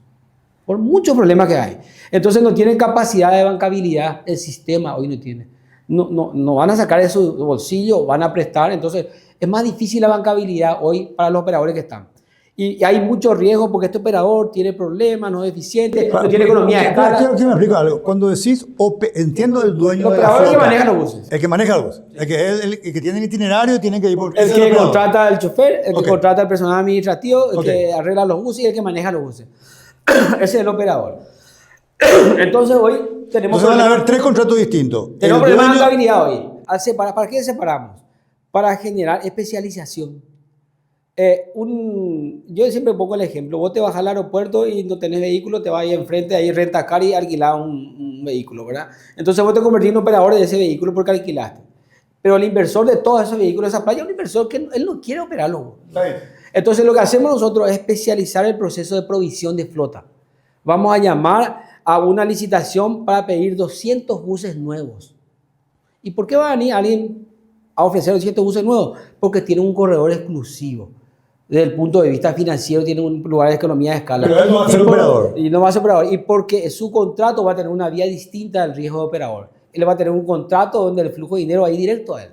por muchos problemas que hay. Entonces no tienen capacidad de bancabilidad, el sistema hoy no tiene. No van a sacar de su bolsillo, van a prestar, entonces es más difícil la bancabilidad hoy para los operadores que están. Y hay mucho riesgo porque este operador tiene problemas, no es eficiente, no tiene economía de escala. Quiero que me explique algo. Cuando decís, entiendo el dueño El de la operador que flota. maneja los buses. El que maneja los buses. El que tiene el itinerario tiene que ir por... El ese es que operador. contrata al chofer, el Ok. que contrata al personal administrativo, el Ok. que arregla los buses y el que maneja los buses. Ese es el operador. Entonces hoy tenemos... Entonces van a haber tres contratos distintos. Tenemos El problemas de dueño- bancabilidad hoy. ¿Para qué separamos? Para generar especialización. Yo siempre pongo el ejemplo. Vos te vas al aeropuerto y no tenés vehículo, te vas ahí enfrente, ahí rentacar y alquilar un vehículo, ¿verdad? Entonces vos te convertís en operador de ese vehículo porque alquilaste. Pero el inversor de todos esos vehículos de esa playa es un inversor que él no quiere operarlo. Está bien. Entonces lo que hacemos nosotros es especializar el proceso de provisión de flota. Vamos a llamar a una licitación para pedir 200 buses nuevos. ¿Y por qué va a venir alguien a ofrecer 200 buses nuevos? Porque tiene un corredor exclusivo. desde el punto de vista financiero tiene un lugar de economía de escala. Pero él no va a ser operador. Y no va a ser operador. Y porque su contrato va a tener una vía distinta del riesgo de operador. Él va a tener un contrato donde el flujo de dinero va a ir directo a él.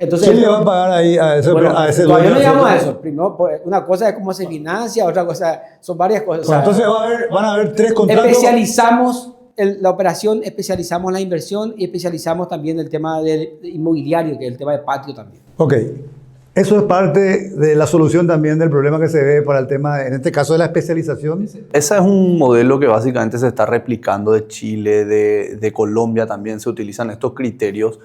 Entonces, ¿quién le va a pagar ahí a ese, bueno, a ese todavía dueño? no llegamos a eso. Primero, pues, una cosa es cómo se financia, otra cosa, son varias cosas. Bueno, O sea, entonces van a haber 3 contratos. especializamos la operación, especializamos la inversión y especializamos también el tema del inmobiliario, que es el tema de patio también. Ok. Eso es parte de la solución también del problema que se ve para el tema, en este caso, de la especialización. Ese es un modelo que básicamente se está replicando de Chile, de Colombia también se utilizan estos criterios.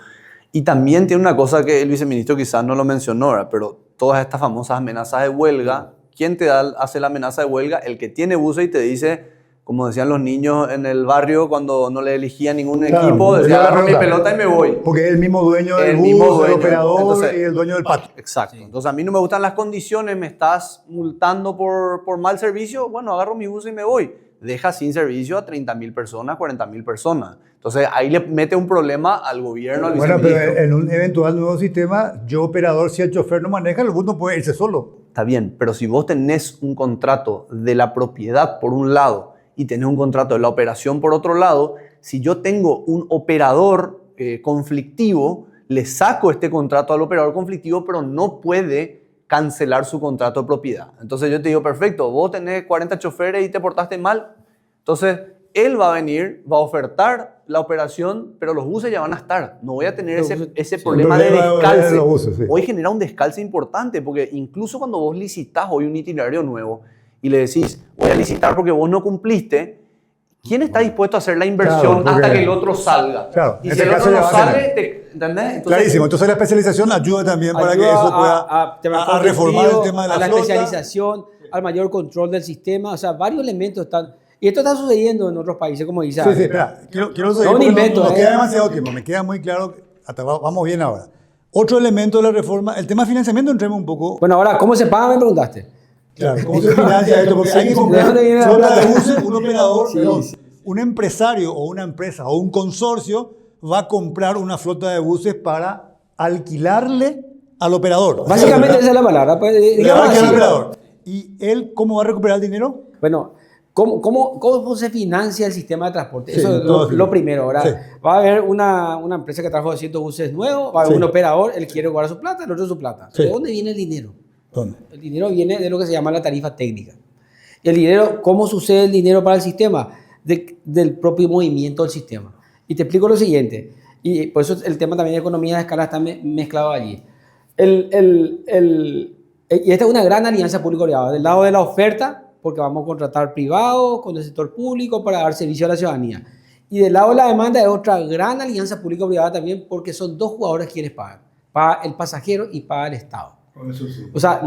Y también tiene una cosa que el viceministro quizás no lo mencionó, ¿verdad? Pero todas estas famosas amenazas de huelga, ¿quién hace la amenaza de huelga? El que tiene buses y te dice, como decían los niños en el barrio cuando no le elegía ningún equipo, decía, agarro mi pelota y me voy. Porque es el mismo dueño del El bus, mismo el dueño. operador Entonces, y el dueño del patio. Exacto. Entonces a mí no me gustan las condiciones, me estás multando por mal servicio, bueno, agarro mi bus y me voy. Deja sin servicio a 30.000 personas, 40.000 personas. Entonces ahí le mete un problema al gobierno, al Bueno, viceministro. pero en un eventual nuevo sistema, yo operador, si el chofer no maneja, el bus no puede irse solo. Está bien, pero si vos tenés un contrato de la propiedad por un lado y tenés un contrato de la operación por otro lado, si yo tengo un operador conflictivo, le saco este contrato al operador conflictivo, pero no puede cancelar su contrato de propiedad. Entonces yo te digo, perfecto, vos tenés 40 choferes y te portaste mal, entonces él va a venir, va a ofertar la operación, pero los buses ya van a estar. No voy a tener ese problema de descalce. Los buses, sí. Hoy genera un descalce importante, porque incluso cuando vos licitas hoy un itinerario nuevo y le decís, voy a licitar porque vos no cumpliste, ¿quién está dispuesto a hacer la inversión Claro, hasta que el otro salga? Claro, Y en si este el caso otro ya no va a sale, tener. ¿entendés? Entonces, Clarísimo. Entonces la especialización ayuda también para que ayuda eso pueda a reformar el tema de la a la flota. especialización, al mayor control del sistema. O sea, varios elementos están... Y esto está sucediendo en otros países, como dice. Sí, sí, espera. Quiero seguir No un porque invento, nos queda demasiado tiempo. Me queda muy claro. Vamos bien ahora. Otro elemento de la reforma, el tema de financiamiento, entremos un poco. Bueno, ahora, ¿cómo se paga? Me preguntaste. Claro, ¿cómo se financia esto? Porque hay que comprar ¿De dónde viene la flota plata? de buses, un operador, Sí, perdón, sí. un empresario o una empresa o un consorcio va a comprar una flota de buses para alquilarle al operador. Básicamente esa es la palabra. Pues, Le va a digamos alquilar al así. operador. ¿Y él cómo va a recuperar el dinero? Bueno, ¿cómo se financia el sistema de transporte? Sí, Eso es todo lo primero, ¿verdad? Sí. Va a haber una empresa que trajo 200 buses nuevos, va a haber Sí. un operador, él quiere guardar su plata, el otro su plata. Sí. ¿De dónde viene el dinero? ¿Dónde? El dinero viene de lo que se llama la tarifa técnica. Y el dinero, ¿cómo sucede el dinero para el sistema? Del propio movimiento del sistema. Y te explico lo siguiente, y por eso el tema también de economía de escala está mezclado allí. Y esta es una gran alianza público-privada. Del lado de la oferta, porque vamos a contratar privados con el sector público para dar servicio a la ciudadanía. Y del lado de la demanda es otra gran alianza público-privada también, porque son dos jugadores quienes pagan. Paga el pasajero y paga el Estado. O sea,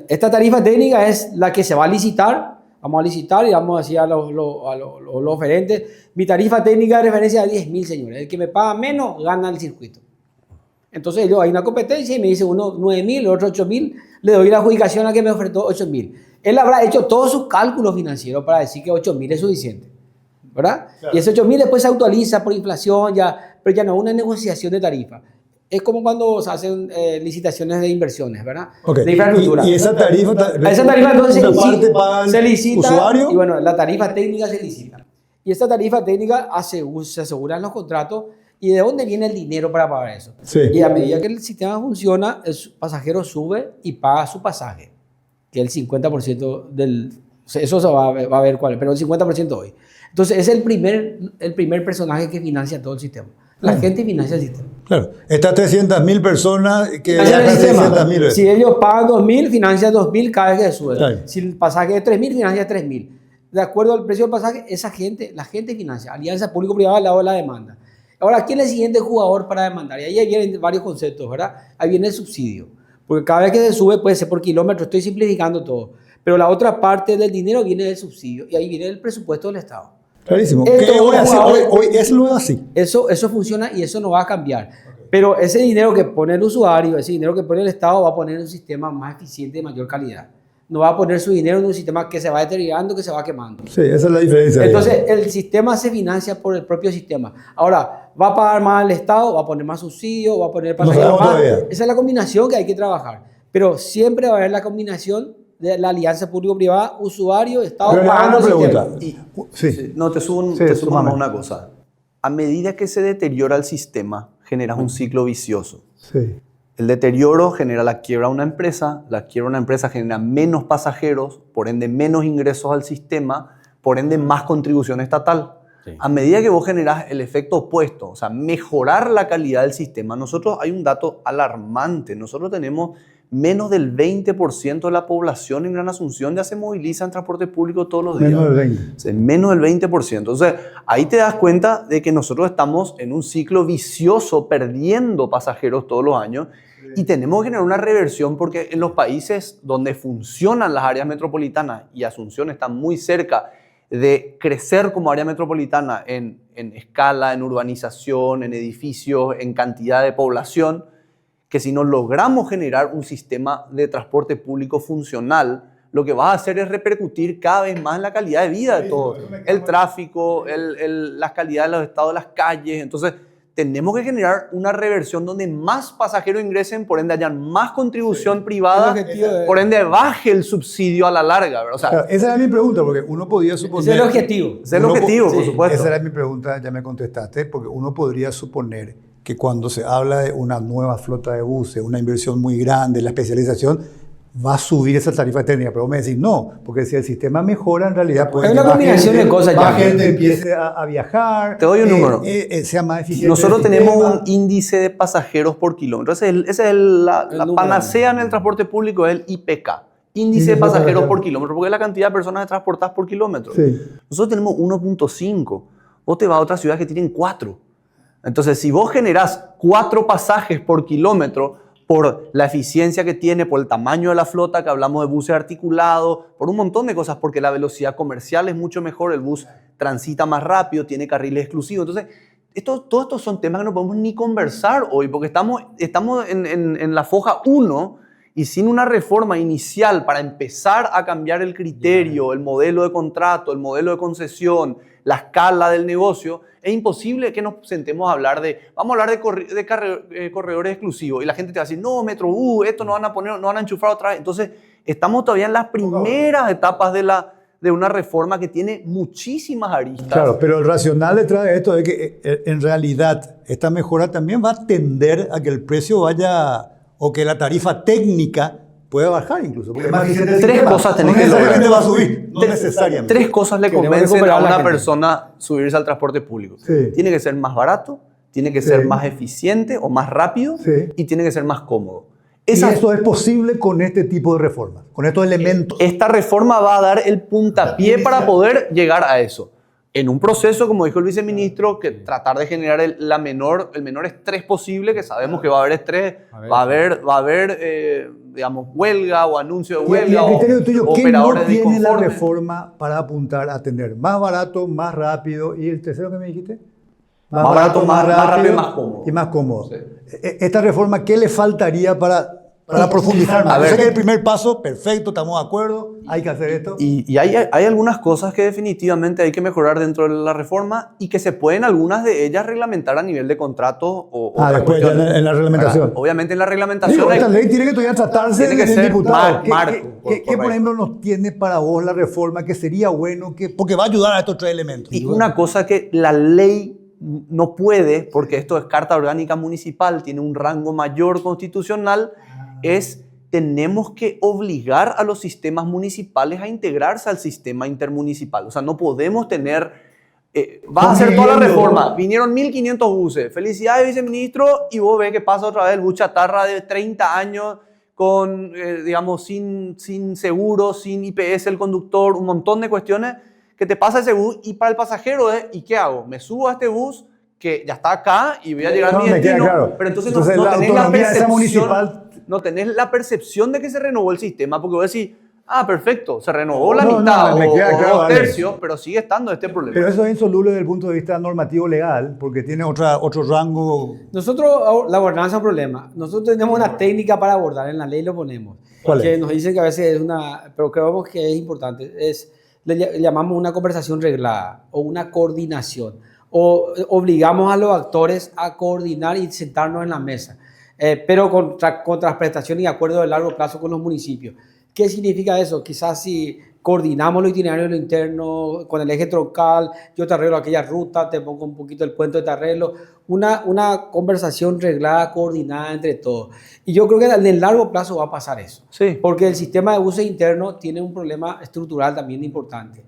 esta tarifa técnica es la que se va a licitar. Vamos a licitar y vamos a decir a los oferentes, mi tarifa técnica de referencia es 10.000, señores. El que me paga menos gana el circuito. Entonces hay una competencia y me dice uno 9.000, el otro 8.000, le doy la adjudicación a que me ofertó 8.000. Él habrá hecho todos sus cálculos financieros para decir que 8.000 es suficiente, ¿verdad? Claro. Y ese 8.000 después se actualiza por inflación, pero ya no es una negociación de tarifa. Es como cuando se hacen licitaciones de inversiones, ¿verdad? Okay. De infraestructura. ¿Y esa tarifa? Esa tarifa entonces se licita usuario. Y bueno, la tarifa técnica se licita. Y esta tarifa técnica se asegura en los contratos. ¿Y de dónde viene el dinero para pagar eso? Sí. Y a medida que el sistema funciona, el pasajero sube y paga su pasaje, que es el 50% del... Eso se va a ver cuál es, pero el 50% hoy. Entonces es el primer personaje que financia todo el sistema. La gente financia el sistema. Claro. Estas 300.000 personas que financian el sistema. 300.000. Si ellos pagan 2.000, financia 2.000 cada vez que sube. Claro. Si el pasaje es 3.000, financia 3.000. De acuerdo al precio del pasaje, la gente financia. Alianza público-privada al lado de la demanda. Ahora, ¿quién es el siguiente jugador para demandar? Y ahí vienen varios conceptos, ¿verdad? Ahí viene el subsidio. Porque cada vez que se sube puede ser por kilómetro, estoy simplificando todo. Pero la otra parte del dinero viene del subsidio. Y ahí viene el presupuesto del Estado. Clarísimo. Hoy es lo así. Eso funciona y eso no va a cambiar. Okay. Pero ese dinero que pone el usuario, ese dinero que pone el Estado, va a poner en un sistema más eficiente de mayor calidad. No va a poner su dinero en un sistema que se va deteriorando, que se va quemando. Sí, esa es la diferencia. Entonces, el sistema se financia por el propio sistema. Ahora, ¿va a pagar más el Estado? ¿Va a poner más subsidio? ¿Va a poner pasajeros más? Esa es la combinación que hay que trabajar. Pero siempre va a haber la combinación de la alianza público-privada, usuario, Estado Pero le hago pagando una el pregunta. sistema. Sí. No, te subo Sí, nomás súmame. una cosa. A medida que se deteriora el sistema, generas un ciclo vicioso. Sí. El deterioro genera la quiebra de una empresa, la quiebra de una empresa genera menos pasajeros, por ende menos ingresos al sistema, por ende más contribución estatal. Sí. A medida que vos generás el efecto opuesto, o sea, mejorar la calidad del sistema, nosotros hay un dato alarmante, nosotros tenemos menos del 20% de la población en Gran Asunción ya se moviliza en transporte público todos los días. Menos del 20. O sea, menos del 20%. Entonces, ahí te das cuenta de que nosotros estamos en un ciclo vicioso, perdiendo pasajeros todos los años, y tenemos que generar una reversión porque en los países donde funcionan las áreas metropolitanas, y Asunción está muy cerca de crecer como área metropolitana en escala, en urbanización, en edificios, en cantidad de población, que si no logramos generar un sistema de transporte público funcional, lo que va a hacer es repercutir cada vez más en la calidad de vida de todos. El tráfico, la calidad de los estados de las calles. Entonces, tenemos que generar una reversión donde más pasajeros ingresen, por ende hayan más contribución privada, El objetivo de- por ende baje el subsidio a la larga, ¿verdad? O sea, Claro, esa era mi pregunta, porque uno podía Ese suponer... es el objetivo. ese es el Uno objetivo, po- por sí, supuesto. Esa era mi pregunta, ya me contestaste, porque uno podría suponer que cuando se habla de una nueva flota de buses, una inversión muy grande, la especialización, va a subir esa tarifa técnica. Pero vos me decís no, porque si el sistema mejora, en realidad puede Hay que una más combinación de cosas más ya. gente empiece a viajar. Te doy un número. Sea más eficiente. Nosotros el tenemos sistema. un índice de pasajeros por kilómetro. Esa es la número. panacea en el transporte público, es el IPK. Índice de pasajeros por kilómetro, porque es la cantidad de personas transportadas por kilómetro. Sí. Nosotros tenemos 1.5. Vos te vas a otras ciudades que tienen 4. Entonces, si vos generás 4 pasajes por kilómetro, por la eficiencia que tiene, por el tamaño de la flota, que hablamos de buses articulados, por un montón de cosas, porque la velocidad comercial es mucho mejor, el bus transita más rápido, tiene carriles exclusivos. Entonces, todos estos son temas que no podemos ni conversar hoy, porque estamos en la foja 1 y sin una reforma inicial para empezar a cambiar el criterio, el modelo de contrato, el modelo de concesión, la escala del negocio, es imposible que nos sentemos a hablar vamos a hablar de corredores exclusivos y la gente te va a decir, no, Metrobús, esto no van a enchufar otra vez. Entonces, estamos todavía en las primeras etapas de una reforma que tiene muchísimas aristas. Claro, pero el racional detrás de esto es que en realidad esta mejora también va a tender a que el precio vaya, o que la tarifa técnica pueda bajar incluso. Porque más eficiente el Tres sistema. cosas tenés no que necesariamente lograr. va a subir, no necesariamente. 3 cosas le Queremos convencen recuperar a a la una gente. persona subirse al transporte público. Sí. Tiene que ser más barato, tiene que Sí. ser más eficiente o más rápido Sí. y tiene que ser más cómodo. Y Esas- esto es posible con este tipo de reformas, con estos elementos. Esta reforma va a dar el puntapié para poder llegar a eso. En un proceso, como dijo el viceministro, que tratar de generar el menor estrés posible, que sabemos que va a haber estrés, va a haber digamos, huelga o anuncio de Y huelga a criterio tuyo, o ¿qué no operadores tiene la disconformes. reforma para apuntar a tener más barato, más rápido? ¿Y el tercero que me dijiste? Más barato, más rápido y más cómodo. Y más cómodo. Sí. Esta reforma, ¿qué le faltaría para profundizar más? A ver. Yo sé que el primer paso, perfecto, estamos de acuerdo, hay que hacer esto. Y hay algunas cosas que definitivamente hay que mejorar dentro de la reforma y que se pueden algunas de ellas reglamentar a nivel de contrato o otras Después ya cuestiones. en la reglamentación. Obviamente en la reglamentación Digo, hay- esta ley tiene que todavía tratarse Tiene que en el ser diputado. marco, ¿Qué, por correcto. ejemplo, nos tiene para vos la reforma que sería bueno? Porque va a ayudar a estos 3 elementos. Y una cosa que la ley no puede, porque esto es Carta Orgánica Municipal, tiene un rango mayor constitucional, es tenemos que obligar a los sistemas municipales a integrarse al sistema intermunicipal. O sea, no podemos tener... vas a hacer toda la Conviviendo. reforma. Vinieron 1.500 buses. Felicidades, viceministro. Y vos ves que pasa otra vez el bus chatarra de 30 años con, digamos, sin seguro, sin IPS el conductor, un montón de cuestiones que te pasa ese bus y para el pasajero es, ¿y qué hago? Me subo a este bus que ya está acá y voy a llegar a mi me queda destino. claro. Pero entonces, Entonces, no la tenés la autonomía esa percepción, municipal- no tenés la percepción de que se renovó el sistema, porque vos decís, perfecto, se renovó la No, mitad no, me queda o claro, 2 Alex. tercios, pero sigue estando este problema. Pero eso es insoluble desde el punto de vista normativo legal, porque tiene otro rango. Nosotros, la gobernanza es un problema. Nosotros tenemos una técnica para abordar, en la ley lo ponemos. ¿Cuál que es? nos dice que a veces es pero creemos que es importante. Le llamamos una conversación reglada o una coordinación. O obligamos a los actores a coordinar y sentarnos en la mesa. pero con contraprestación y acuerdo de largo plazo con los municipios. ¿Qué significa eso? Quizás si coordinamos los itinerarios de lo interno con el eje troncal, yo te arreglo aquella ruta, te pongo un poquito el puente de te arreglo, una conversación reglada, coordinada entre todos. Y yo creo que en el largo plazo va a pasar eso. Sí. Porque el sistema de buses interno tiene un problema estructural también importante.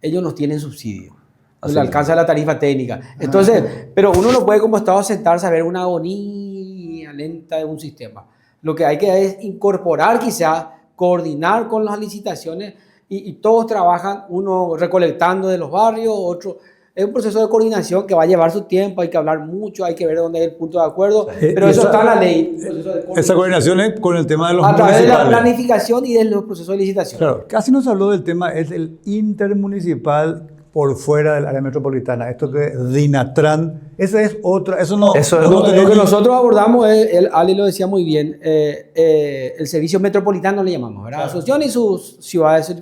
Ellos no tienen subsidio. No le alcanza la tarifa técnica. Entonces, pero uno no puede como Estado sentarse a ver una agonía lenta de un sistema. Lo que hay que es incorporar quizá, coordinar con las licitaciones y todos trabajan, uno recolectando de los barrios, otro... Es un proceso de coordinación que va a llevar su tiempo, hay que hablar mucho, hay que ver dónde hay el punto de acuerdo, pero eso está en la ley. Esa coordinación es con el tema de los a través de la municipales. planificación y de los procesos de licitación. Claro, casi no se habló del tema, es el intermunicipal por fuera del área metropolitana. Esto que Dinatran, esa es otra, eso no... Lo que nosotros abordamos, Ali lo decía muy bien, el servicio metropolitano le llamamos, ¿verdad? Claro. Asunción y sus ciudades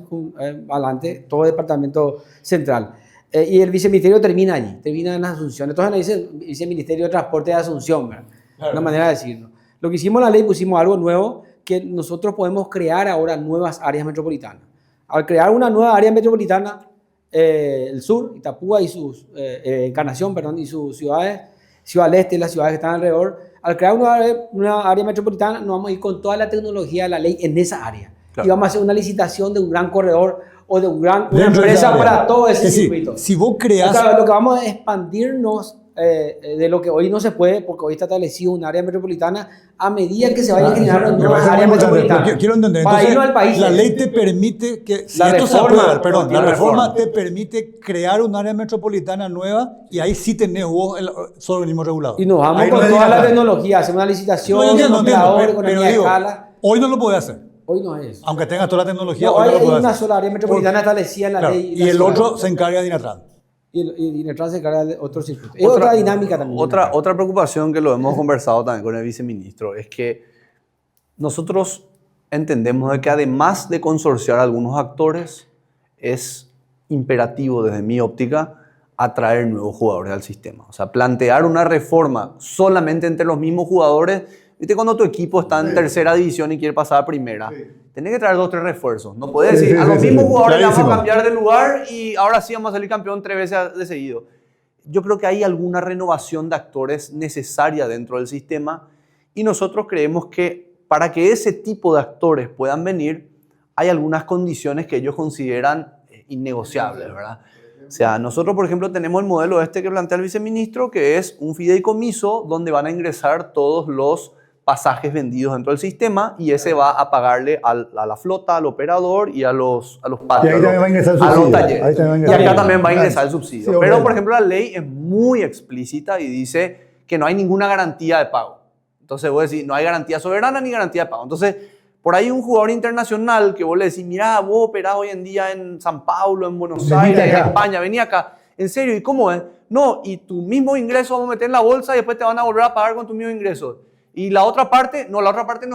adelante, todo el departamento central. Y el viceministerio termina allí, termina en Asunción. Entonces nos dice el viceministerio de Transporte de Asunción, ¿verdad? Claro. Una manera de decirlo. Lo que hicimos en la ley, pusimos algo nuevo, que nosotros podemos crear ahora nuevas áreas metropolitanas. Al crear una nueva área metropolitana, el sur, Itapúa y sus, Encarnación, perdón, y sus ciudades, Ciudad del Este y las ciudades que están alrededor, al crear una área metropolitana, nos vamos a ir con toda la tecnología de la ley en esa área. Claro. Y vamos a hacer una licitación de un gran corredor o de una empresa para todo ese circuito. Si vos creas... O sea, lo que vamos a expandirnos de lo que hoy no se puede, porque hoy está establecido un área metropolitana, a medida que se vayan generando nuevas áreas metropolitanas. Quiero entender. Para Entonces, irnos al país. La ley te permite que... Si la esto reforma, se aprueba, perdón, la reforma reforma te permite crear un área metropolitana nueva y ahí sí tenés vos el organismo regulador. Y nos vamos ahí con no toda la tecnología, hacemos una licitación, pero digo, hoy no lo podés hacer. Hoy no es eso. Aunque tengas toda la tecnología, no, hoy no lo hay podés una hacer. sola área metropolitana establecida en la Claro, ley. y el otro se encarga de Dinatran. Y Dinatran se encarga de otro circuito. Es otra dinámica también. Otra preocupación que lo hemos conversado también con el viceministro es que nosotros entendemos de que además de consorciar a algunos actores, es imperativo desde mi óptica atraer nuevos jugadores al sistema. O sea, plantear una reforma solamente entre los mismos jugadores. ¿Viste cuando tu equipo está en tercera división y quiere pasar a primera? Sí. Tenés que traer 2 o 3 refuerzos. No podés decir, a los mismos jugadores le vamos a cambiar de lugar y ahora sí vamos a salir campeón 3 veces de seguido. Yo creo que hay alguna renovación de actores necesaria dentro del sistema y nosotros creemos que para que ese tipo de actores puedan venir, hay algunas condiciones que ellos consideran innegociables, ¿verdad? O sea, nosotros, por ejemplo, tenemos el modelo que plantea el viceministro, que es un fideicomiso donde van a ingresar todos los pasajes vendidos dentro del sistema y ese va a pagarle a la flota, al operador y a los patios. Y ahí también va a ingresar el subsidio. Y acá también va a ingresar el subsidio. Sí, pero, por ejemplo, la ley es muy explícita y dice que no hay ninguna garantía de pago. Entonces, vos decís, no hay garantía soberana ni garantía de pago. Entonces, por ahí un jugador internacional que vos le decís, mira, vos operás hoy en día en San Paulo, en Buenos Aires, en España, vení acá. ¿En serio? ¿Y cómo es? No, y tu mismo ingreso vamos a meter en la bolsa y después te van a volver a pagar con tu mismo ingreso. Y la otra parte no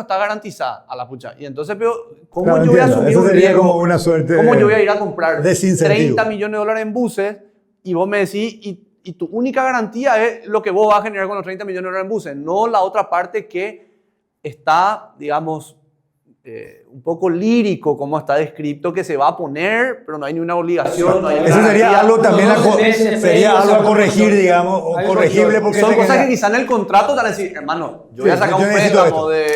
está garantizada a la pucha. Y entonces, pero, ¿cómo claro, yo voy a asumir un riesgo? Como una suerte ¿Cómo yo voy a ir a comprar desincentivo. 30 millones de dólares en buses y vos me decís, y tu única garantía es lo que vos vas a generar con los 30 millones de dólares en buses, no la otra parte que está, digamos, un poco lírico, como está descrito, que se va a poner, pero no hay ni una obligación. No hay eso sería algo también sería algo a corregir, digamos, o corregible. Porque son cosas que quizá en el contrato te van a decir, hermano, yo voy a sacar un préstamo de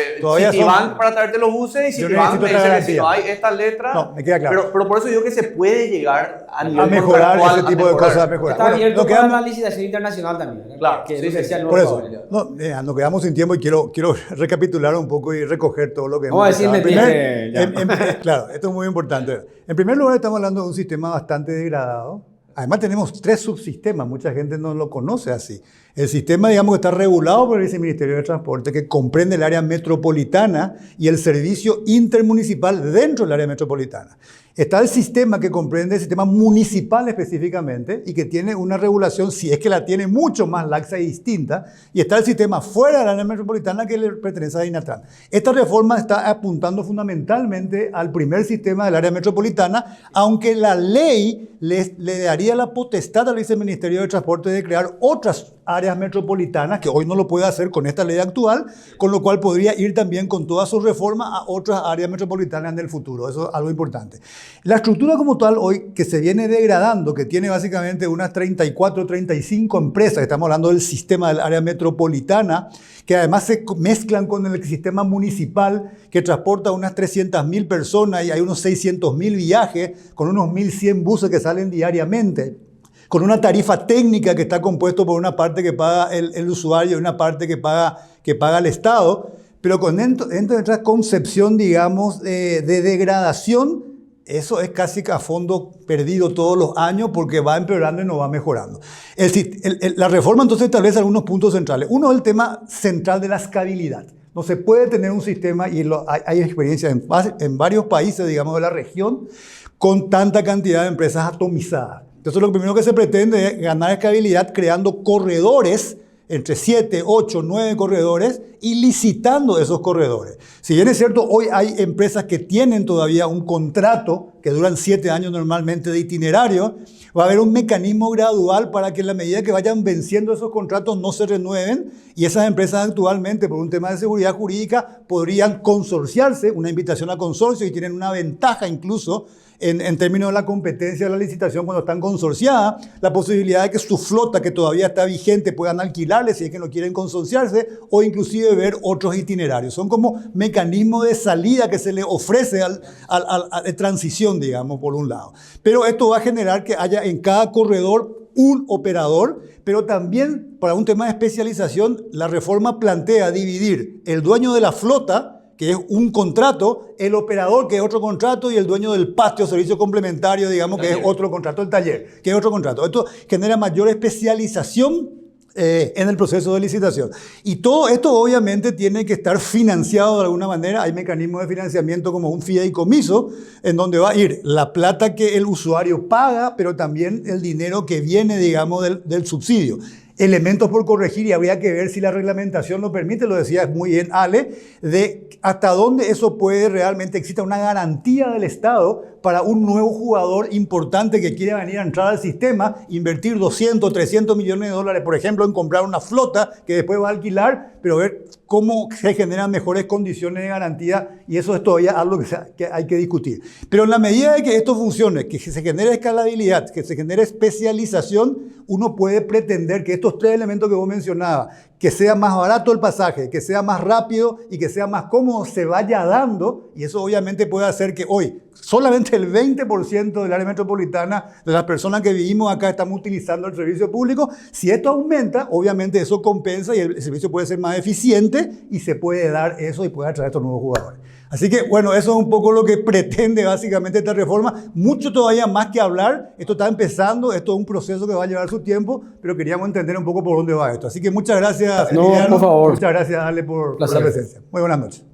Citibank para traerte los buses y Citibank me dice que si no hay esta letra. No, me queda claro. Pero por eso digo que se puede llegar a mejorar ese tipo de cosas. Está abierto para la licitación internacional también. Claro. Por eso, nos quedamos sin tiempo y quiero recapitular un poco y recoger todo lo que hemos dicho. Claro, esto es muy importante. En primer lugar, estamos hablando de un sistema bastante degradado. Además, tenemos 3 subsistemas. Mucha gente no lo conoce así. El sistema, digamos, que está regulado por el Viceministerio de Transporte, que comprende el área metropolitana y el servicio intermunicipal dentro del área metropolitana. Está el sistema que comprende el sistema municipal específicamente y que tiene una regulación, si es que la tiene, mucho más laxa y distinta. Y está el sistema fuera del área metropolitana que le pertenece a Dinatran. Esta reforma está apuntando fundamentalmente al primer sistema del área metropolitana, aunque la ley le daría la potestad al Viceministerio de Transporte de crear otras áreas metropolitanas, que hoy no lo puede hacer con esta ley actual, con lo cual podría ir también con todas sus reformas a otras áreas metropolitanas en el futuro. Eso es algo importante. La estructura como tal hoy, que se viene degradando, que tiene básicamente unas 34, 35 empresas, estamos hablando del sistema del área metropolitana, que además se mezclan con el sistema municipal, que transporta unas 300.000 personas y hay unos 600.000 viajes, con unos 1.100 buses que salen diariamente, con una tarifa técnica que está compuesto por una parte que paga el usuario y una parte que paga el Estado, pero dentro de esta concepción, digamos, de degradación, eso es casi que a fondo perdido todos los años porque va empeorando y no va mejorando. La reforma entonces establece algunos puntos centrales. Uno es el tema central de la escalabilidad. No se puede tener un sistema, y hay experiencia en varios países, digamos, de la región, con tanta cantidad de empresas atomizadas. Entonces lo primero que se pretende es ganar escalabilidad creando corredores, entre 7, 8, 9 corredores, y licitando esos corredores. Si bien es cierto, hoy hay empresas que tienen todavía un contrato que duran 7 años normalmente de itinerario, va a haber un mecanismo gradual para que en la medida que vayan venciendo esos contratos no se renueven, y esas empresas actualmente, por un tema de seguridad jurídica, podrían consorciarse, una invitación a consorcio, y tienen una ventaja incluso en términos de la competencia de la licitación cuando están consorciadas, la posibilidad de que su flota que todavía está vigente puedan alquilarle si es que no quieren consorciarse, o inclusive ver otros itinerarios. Son como mecanismos de salida que se le ofrece a transición, digamos, por un lado. Pero esto va a generar que haya en cada corredor un operador, pero también para un tema de especialización, la reforma plantea dividir el dueño de la flota, que es un contrato, el operador, que es otro contrato, y el dueño del patio, servicio complementario, digamos, que es otro contrato, el taller, que es otro contrato. Esto genera mayor especialización en el proceso de licitación. Y todo esto obviamente tiene que estar financiado de alguna manera. Hay mecanismos de financiamiento como un fideicomiso, en donde va a ir la plata que el usuario paga, pero también el dinero que viene, digamos, del subsidio. Elementos por corregir, y habría que ver si la reglamentación lo permite, lo decía muy bien Ale, de hasta dónde eso puede realmente, exista una garantía del Estado para un nuevo jugador importante que quiere venir a entrar al sistema, invertir 200, 300 millones de dólares, por ejemplo, en comprar una flota que después va a alquilar, pero ver cómo se generan mejores condiciones de garantía, y eso es todavía algo que hay que discutir. Pero en la medida de que esto funcione, que se genere escalabilidad, que se genere especialización, uno puede pretender que estos 3 elementos que vos mencionabas, que sea más barato el pasaje, que sea más rápido y que sea más cómodo, se vaya dando, y eso obviamente puede hacer que hoy solamente el 20% del área metropolitana de las personas que vivimos acá estamos utilizando el servicio público. Si esto aumenta, obviamente eso compensa y el servicio puede ser más eficiente y se puede dar eso y puede atraer a estos nuevos jugadores. Así que, bueno, eso es un poco lo que pretende básicamente esta reforma. Mucho todavía más que hablar. Esto está empezando, esto es un proceso que va a llevar su tiempo, pero queríamos entender un poco por dónde va esto. Así que muchas gracias, No, Emiliano. por favor. Muchas gracias, Ale, por la presencia. Muy buenas noches.